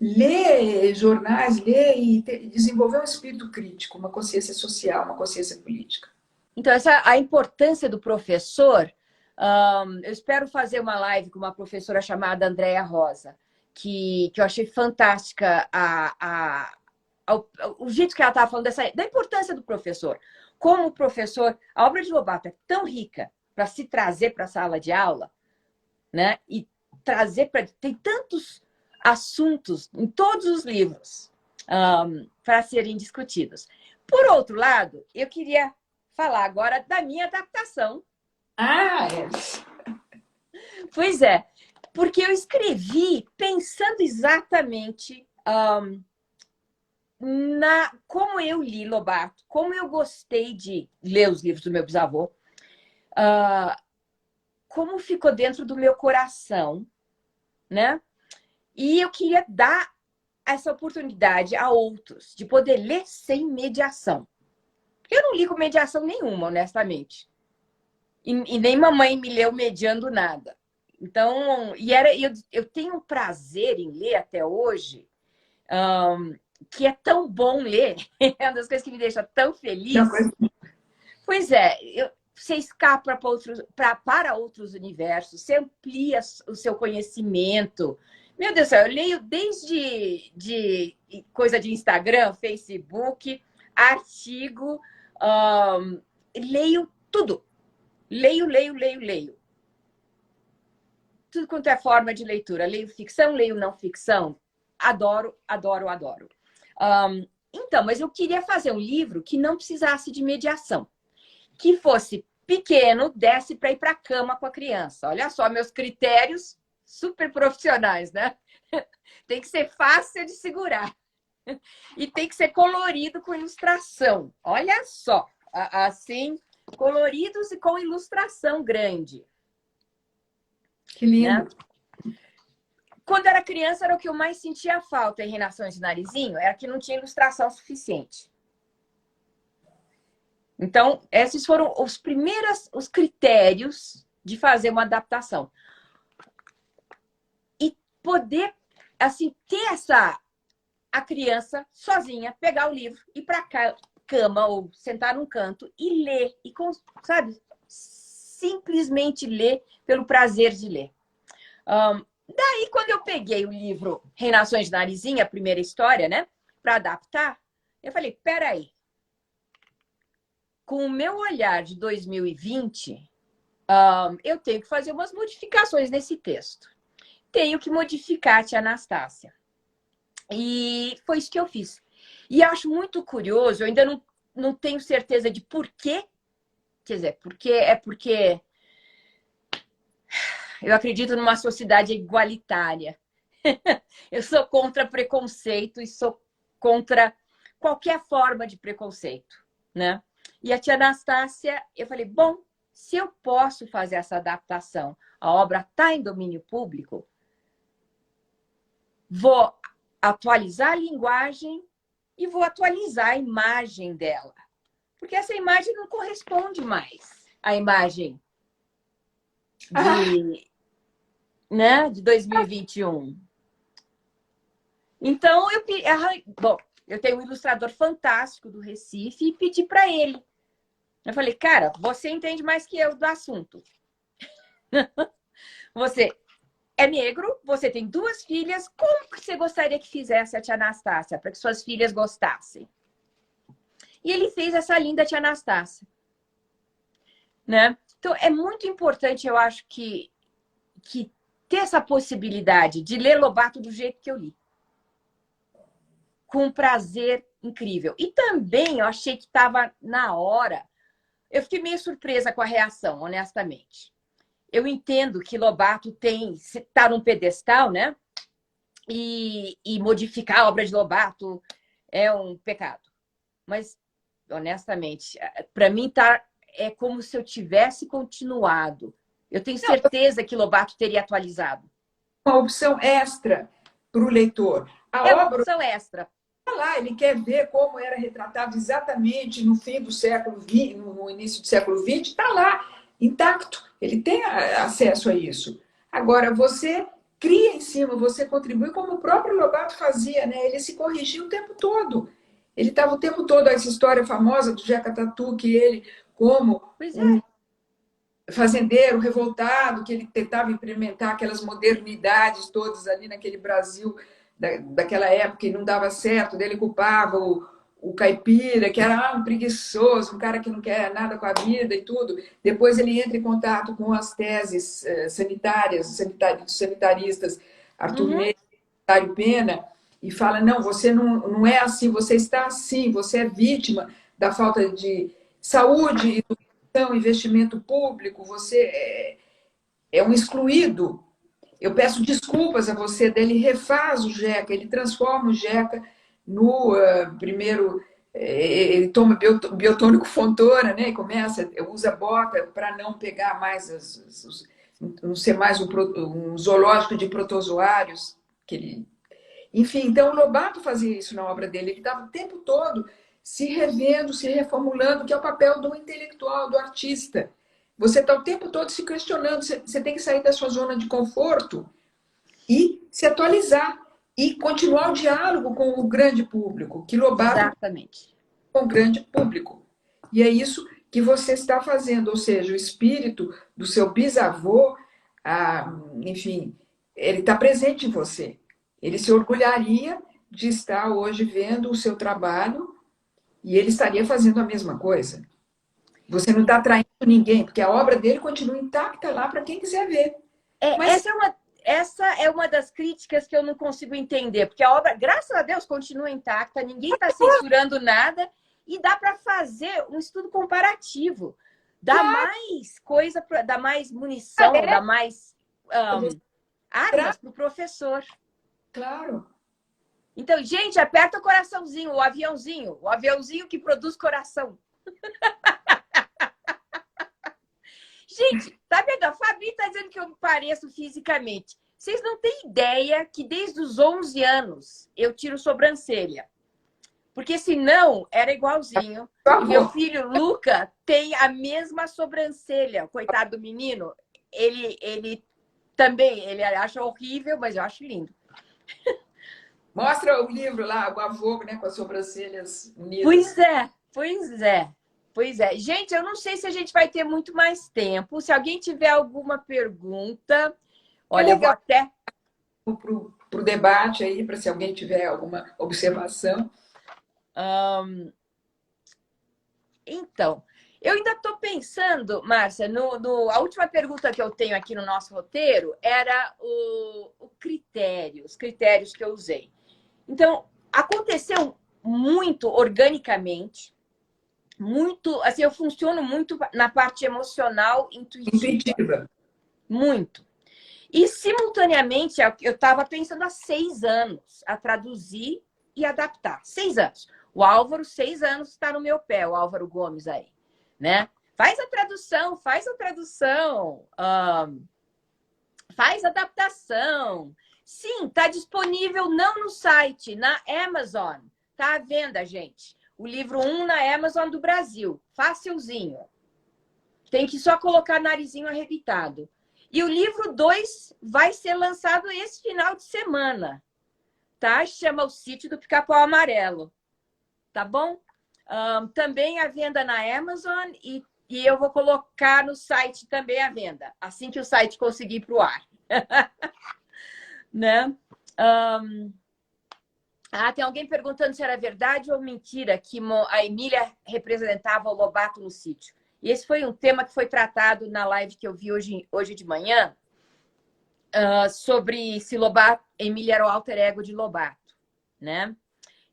ler jornais, ler e desenvolver um espírito crítico, uma consciência social, uma consciência política. Então, a importância do professor, eu espero fazer uma live com uma professora chamada Andréa Rosa, que eu achei fantástica o jeito que ela estava falando da importância do professor. Como o professor, a obra de Lobato é tão rica para se trazer para a sala de aula, né? E trazer para... Tem tantos assuntos em todos os livros para serem discutidos. Por outro lado, eu queria falar agora da minha adaptação. Pois é, porque eu escrevi pensando exatamente como eu li Lobato, como eu gostei de ler os livros do meu bisavô, como ficou dentro do meu coração, né? E eu queria dar essa oportunidade a outros de poder ler sem mediação. Eu não li com mediação nenhuma, honestamente. E nem mamãe me leu mediando nada. Então, eu tenho um prazer em ler até hoje, que é tão bom ler, é uma das coisas que me deixa tão feliz. Pois é, você escapa para outros universos, você amplia o seu conhecimento. Meu Deus do céu, eu leio desde coisa de Instagram, Facebook, artigo, leio tudo. Leio. Tudo quanto é forma de leitura. Leio ficção, leio não ficção. Adoro. Então, mas eu queria fazer um livro que não precisasse de mediação. Que fosse pequeno, desse para ir para a cama com a criança. Olha só, meus critérios super profissionais, né? Tem que ser fácil de segurar. E tem que ser colorido com ilustração. Olha só, assim, coloridos e com ilustração grande. Que lindo. Né? Quando era criança, era o que eu mais sentia falta em Reinações de Narizinho, era que não tinha ilustração suficiente. Então, esses foram os critérios de fazer uma adaptação. E poder, assim, ter a criança sozinha, pegar o livro, ir para a cama ou sentar num canto e ler. E, sabe, simplesmente ler pelo prazer de ler. Daí, quando eu peguei o livro Reinações de Narizinho, a primeira história, né, para adaptar, eu falei, peraí, com o meu olhar de 2020, eu tenho que fazer umas modificações nesse texto. Tenho que modificar a tia Anastácia. E foi isso que eu fiz. E eu acho muito curioso, eu ainda não tenho certeza de por quê. Quer dizer, porque eu acredito numa sociedade igualitária. Eu sou contra preconceito e sou contra qualquer forma de preconceito, né? E a tia Anastácia, eu falei, bom, se eu posso fazer essa adaptação, a obra está em domínio público, vou atualizar a linguagem e vou atualizar a imagem dela. Porque essa imagem não corresponde mais à imagem de 2021. Então, eu tenho um ilustrador fantástico do Recife e pedi para ele. Eu falei, cara, você entende mais que eu do assunto. Você é negro, você tem 2 filhas, como que você gostaria que fizesse a tia Anastácia para que suas filhas gostassem? E ele fez essa linda tia Anastácia. Né? Então, é muito importante, eu acho, que ter essa possibilidade de ler Lobato do jeito que eu li. Com um prazer incrível. E também eu achei que estava na hora. Eu fiquei meio surpresa com a reação, honestamente. Eu entendo que Lobato está num pedestal, né? E modificar a obra de Lobato é um pecado. Mas, honestamente, para mim é como se eu tivesse continuado. Eu tenho certeza que Lobato teria atualizado. Uma opção extra para o leitor. É uma opção extra. Lá, ele quer ver como era retratado exatamente no fim do século XX, no início do século XX, está lá, intacto. Ele tem acesso a isso. Agora, você cria em cima, você contribui como o próprio Lobato fazia, né? Ele se corrigia o tempo todo. Ele estava o tempo todo, essa história famosa do Jeca Tatu, que ele, como um fazendeiro revoltado, que ele tentava implementar aquelas modernidades todas ali naquele Brasil daquela época e não dava certo, dele culpava o caipira, que era um preguiçoso, um cara que não quer nada com a vida e tudo. Depois ele entra em contato com as teses sanitaristas, Arthur Mendes, Dário Pena, e fala, não, você não é assim, você está assim, você é vítima da falta de saúde, educação, investimento público, você é um excluído. Eu peço desculpas a você, dele refaz o Jeca, ele transforma o Jeca no primeiro, ele toma biotônico Fontoura, né? E começa, usa bota para não pegar mais, não ser mais um zoológico de protozoários. Enfim, então o Lobato fazia isso na obra dele, ele estava o tempo todo se revendo, se reformulando, que é o papel do intelectual, do artista. Você está o tempo todo se questionando, você tem que sair da sua zona de conforto e se atualizar e continuar o diálogo com o grande público, que Lobato Exatamente. Com o grande público. E é isso que você está fazendo, ou seja, o espírito do seu bisavô, enfim, ele está presente em você. Ele se orgulharia de estar hoje vendo o seu trabalho e ele estaria fazendo a mesma coisa. Você não está atraindo ninguém, porque a obra dele continua intacta lá para quem quiser ver. Mas... essa é uma das críticas que eu não consigo entender, porque a obra, graças a Deus, continua intacta, ninguém está censurando nada e dá para fazer um estudo comparativo. Dá mais coisa, dá mais munição, dá mais armas para o professor. Claro. Então, gente, aperta o coraçãozinho, o aviãozinho que produz coração. Gente, tá vendo? A Fabi tá dizendo que eu me pareço fisicamente. Vocês não têm ideia que desde os 11 anos eu tiro sobrancelha. Porque senão era igualzinho. E meu filho Luca tem a mesma sobrancelha. Coitado do menino, ele também, ele acha horrível, mas eu acho lindo. Mostra o livro lá, o avô, né, com as sobrancelhas unidas. Pois é, pois é. Pois é. Gente, eu não sei se a gente vai ter muito mais tempo. Se alguém tiver alguma pergunta, olha, eu vou até... Para o debate aí, para se alguém tiver alguma observação. Então, eu ainda estou pensando, Márcia, a última pergunta que eu tenho aqui no nosso roteiro era os critérios que eu usei. Então, aconteceu muito organicamente, muito, assim, eu funciono muito na parte emocional intuitiva. Muito. E, simultaneamente, eu estava pensando há 6 anos a traduzir e adaptar. 6 anos. O Álvaro, 6 anos, está no meu pé, o Álvaro Gomes aí, né? Faz a tradução, faz adaptação. Sim, está disponível não no site, na Amazon. Está à venda, gente. O livro 1 na Amazon do Brasil. Facilzinho. Tem que só colocar narizinho arrebitado. E o livro 2 vai ser lançado esse final de semana. Tá? Chama O Sítio do Pica-Pau Amarelo. Tá bom? Também à venda na Amazon e eu vou colocar no site também à venda, assim que o site conseguir ir para o ar. Né? Tem alguém perguntando se era verdade ou mentira que a Emília representava o Lobato no sítio. E esse foi um tema que foi tratado na live que eu vi hoje de manhã, sobre se Emília era o alter ego de Lobato, né?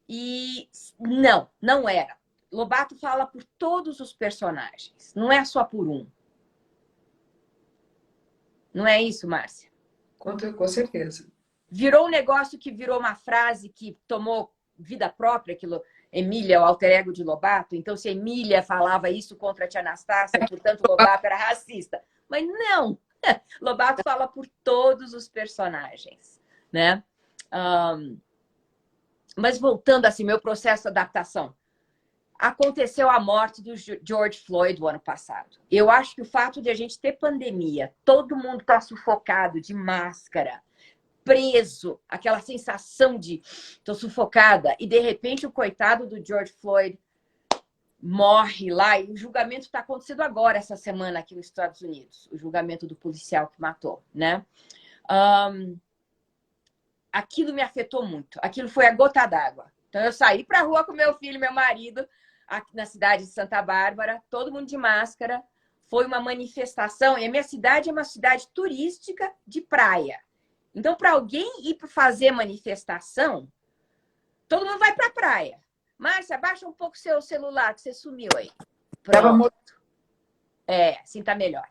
E não era. Lobato fala por todos os personagens, não é só por um. Não é isso, Márcia? Com certeza. Virou um negócio que virou uma frase que tomou vida própria, aquilo, Emília, o alter ego de Lobato. Então, se Emília falava isso contra a tia Anastácia, portanto, Lobato era racista. Mas não! Lobato fala por todos os personagens, né? Mas voltando assim, meu processo de adaptação. Aconteceu a morte do George Floyd o ano passado. Eu acho que o fato de a gente ter pandemia, todo mundo está sufocado, de máscara, preso, aquela sensação de estou sufocada, e de repente o coitado do George Floyd morre lá, e o julgamento está acontecendo agora, essa semana, aqui nos Estados Unidos, o julgamento do policial que matou, né? Aquilo me afetou muito, aquilo foi a gota d'água. Então, eu saí para a rua com meu filho e meu marido, aqui na cidade de Santa Bárbara, todo mundo de máscara, foi uma manifestação, e a minha cidade é uma cidade turística de praia. Então, para alguém ir para fazer manifestação, todo mundo vai para a praia. Márcia, abaixa um pouco o seu celular, que você sumiu aí. Pronto. Assim tá melhor.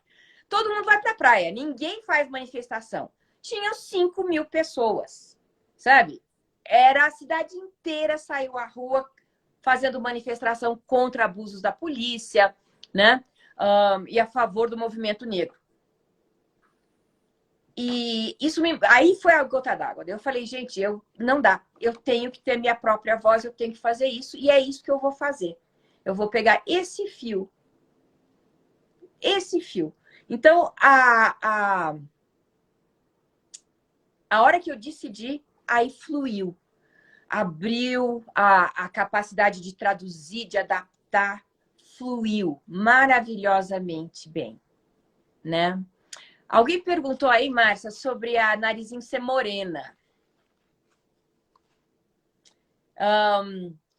Todo mundo vai para a praia, ninguém faz manifestação. Tinha 5.000 pessoas, sabe? A cidade inteira saiu à rua fazendo manifestação contra abusos da polícia, né? E a favor do movimento negro. E isso aí foi a gota d'água. Eu falei, gente, não dá. Eu tenho que ter minha própria voz, eu tenho que fazer isso. E é isso que eu vou fazer. Eu vou pegar esse fio. Esse fio. Então, a hora que eu decidi, aí fluiu. Abriu a capacidade de traduzir, de adaptar. Fluiu maravilhosamente bem, né? Alguém perguntou aí, Márcia, sobre a Narizinho ser morena.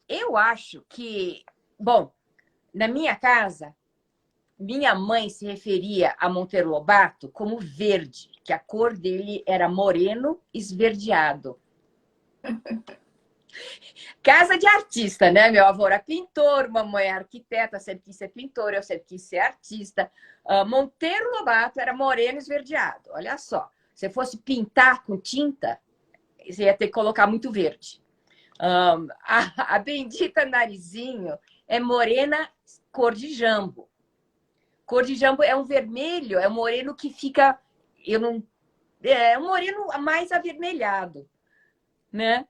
Eu acho que... Bom, na minha casa, minha mãe se referia a Monteiro Lobato como verde, que a cor dele era moreno esverdeado. Casa de artista, né? Meu avô era pintor, mamãe é arquiteta, sempre quis ser pintor, eu sempre quis ser artista. Monteiro Lobato era moreno esverdeado. Olha só, se fosse pintar com tinta, você ia ter que colocar muito verde. A bendita Narizinho é morena cor de jambo. Cor de jambo é um vermelho, é um moreno que fica... Eu não, é um moreno mais avermelhado, né?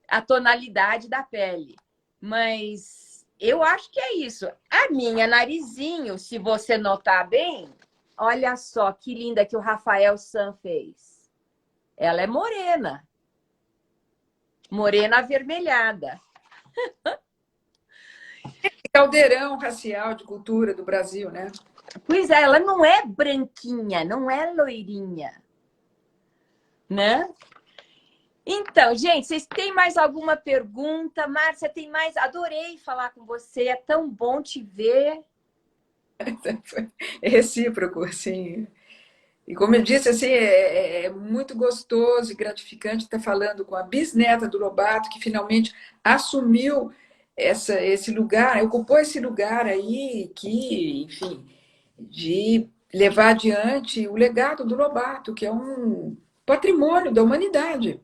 A tonalidade da pele. Mas eu acho que é isso. A minha Narizinho, se você notar bem, olha só que linda que o Rafael San fez. Ela é morena. Morena avermelhada. Caldeirão racial de cultura do Brasil, né? Pois é, ela não é branquinha, não é loirinha, né? Então, gente, vocês têm mais alguma pergunta? Márcia, tem mais? Adorei falar com você, é tão bom te ver. É recíproco, assim. E como eu disse, assim, é muito gostoso e gratificante estar falando com a bisneta do Lobato, que finalmente assumiu esse lugar, ocupou esse lugar aí, que, enfim, de levar adiante o legado do Lobato, que é um patrimônio da humanidade.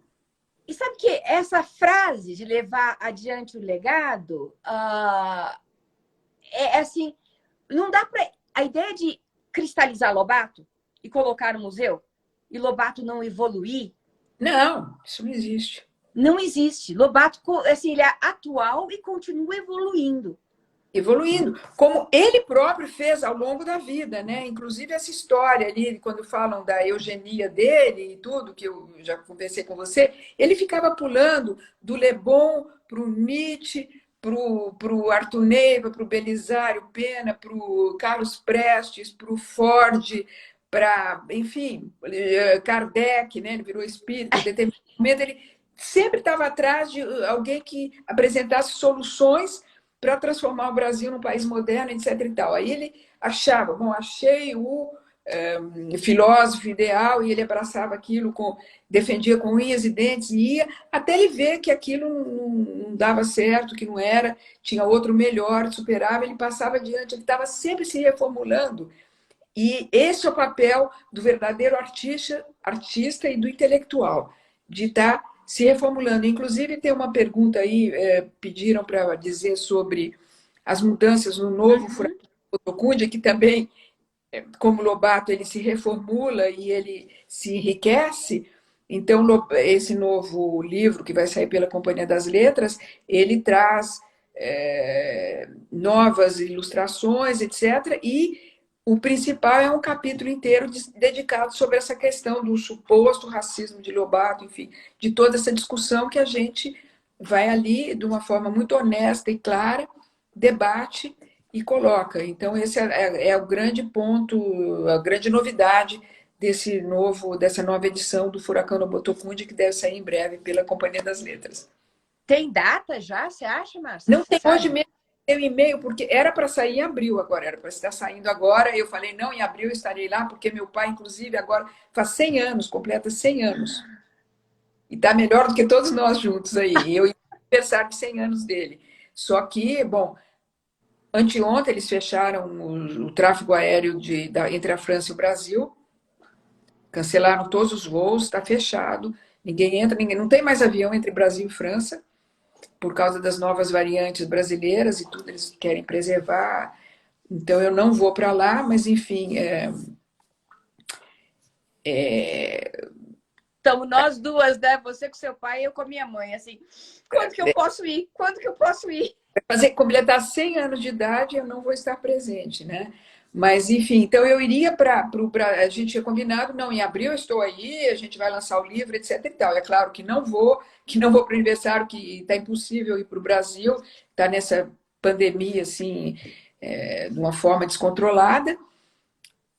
E sabe que essa frase de levar adiante o legado, é assim, não dá para... A ideia de cristalizar Lobato e colocar no museu e Lobato não evoluir, Não, isso não existe. não existe. Lobato, assim, ele é atual e continua evoluindo. Evoluindo, como ele próprio fez ao longo da vida, né? Inclusive essa história ali, quando falam da eugenia dele e tudo, que eu já conversei com você, ele ficava pulando do Le Bon para o Nietzsche, para o Arthur Neiva, para o Belisário Pena, para o Carlos Prestes, para o Ford, para, enfim, Kardec, né? Ele virou espírita, em determinado momento ele sempre estava atrás de alguém que apresentasse soluções para transformar o Brasil num país moderno, etc. e tal. Aí ele achava, bom, achei o filósofo ideal, e ele abraçava aquilo, defendia com unhas e dentes, e ia até ele ver que aquilo não dava certo, que não era, tinha outro melhor, superava, ele passava adiante, ele estava sempre se reformulando. E esse é o papel do verdadeiro artista e do intelectual, de estar se reformulando. Inclusive, tem uma pergunta aí, pediram para dizer sobre as mudanças no novo Furacão Otocundia, que também, como Lobato, ele se reformula e ele se enriquece. Então, esse novo livro, que vai sair pela Companhia das Letras, ele traz novas ilustrações, etc., e o principal é um capítulo inteiro dedicado sobre essa questão do suposto racismo de Lobato, enfim, de toda essa discussão que a gente vai ali, de uma forma muito honesta e clara, debate e coloca. Então, esse é o grande ponto, a grande novidade dessa nova edição do Furacão no Botocundi, que deve sair em breve pela Companhia das Letras. Tem data já, você acha, Márcia? Não tem hoje mesmo. Tem um e-mail, porque era para sair em abril agora, era para estar saindo agora. Eu falei, não, em abril eu estarei lá, porque meu pai, inclusive, agora faz 100 anos, completa 100 anos. E está melhor do que todos nós juntos aí. Eu ia aniversário de 100 anos dele. Só que, bom, anteontem eles fecharam o tráfego aéreo entre a França e o Brasil, cancelaram todos os voos, está fechado, ninguém entra, não tem mais avião entre Brasil e França, por causa das novas variantes brasileiras e tudo, eles querem preservar. Então, eu não vou para lá, mas, enfim... Estamos nós duas, né? Você com seu pai e eu com a minha mãe, assim. Quando que eu posso ir? Quando que eu posso ir? Completar 100 anos de idade, eu não vou estar presente, né? Mas, enfim, então eu iria a gente tinha combinado, não, em abril eu estou aí, a gente vai lançar o livro, etc e tal. É claro que não vou para o aniversário, que está impossível ir para o Brasil, está nessa pandemia, assim, de uma forma descontrolada.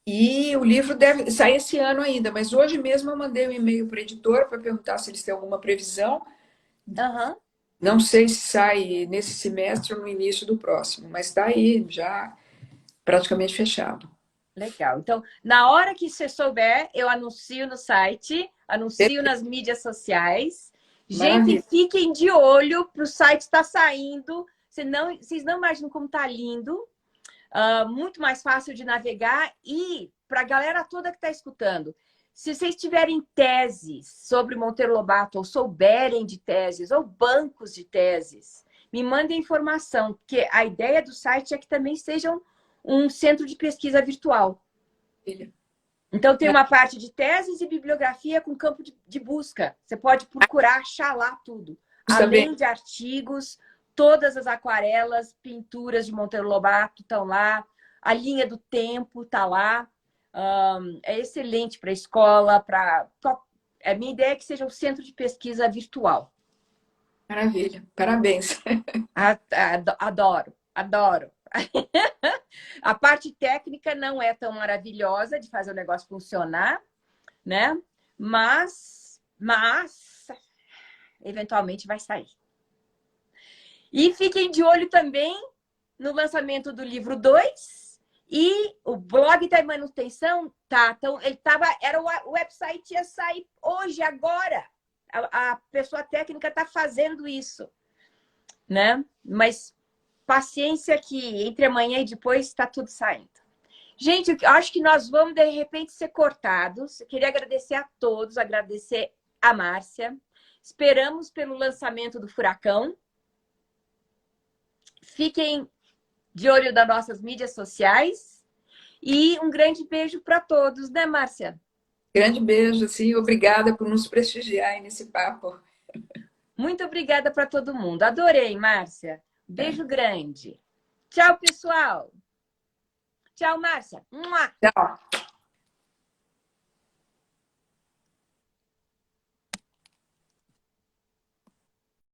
E o livro deve sair esse ano ainda, mas hoje mesmo eu mandei um e-mail para a editora para perguntar se eles têm alguma previsão. Uhum. Não sei se sai nesse semestre ou no início do próximo, mas está aí já praticamente fechado. Legal. Então, na hora que você souber, eu anuncio no site, anuncio nas mídias sociais. Gente, Maravilha. fiquem de olho para o site estar saindo. Vocês não imaginam como está lindo. Muito mais fácil de navegar. E para a galera toda que está escutando, Se vocês tiverem teses sobre Monteiro Lobato, ou souberem de teses, ou bancos de teses, me mandem informação, porque a ideia do site é que também sejam um centro de pesquisa virtual. Então, tem uma parte de teses e bibliografia com campo de busca. Você pode procurar, achar lá tudo. Além de artigos, todas as aquarelas, pinturas de Monteiro Lobato estão lá. A linha do tempo está lá. É excelente para a escola. A minha ideia é que seja um centro de pesquisa virtual. Maravilha, parabéns. Adoro, adoro. A parte técnica não é tão maravilhosa de fazer o negócio funcionar, né? Mas eventualmente vai sair. E fiquem de olho também no lançamento do livro 2 e o blog está em manutenção, tá? Então, o website ia sair hoje, agora. A pessoa técnica está fazendo isso, né? Mas paciência que entre amanhã e depois está tudo saindo. Gente, eu acho que nós vamos, de repente, ser cortados. Eu queria agradecer a todos, agradecer a Márcia. Esperamos pelo lançamento do Furacão. Fiquem de olho nas nossas mídias sociais. E um grande beijo para todos, né, Márcia? Grande beijo, sim. Obrigada por nos prestigiar nesse papo. Muito obrigada para todo mundo. Adorei, Márcia. Beijo grande. Tchau, pessoal. Tchau, Márcia. Tchau.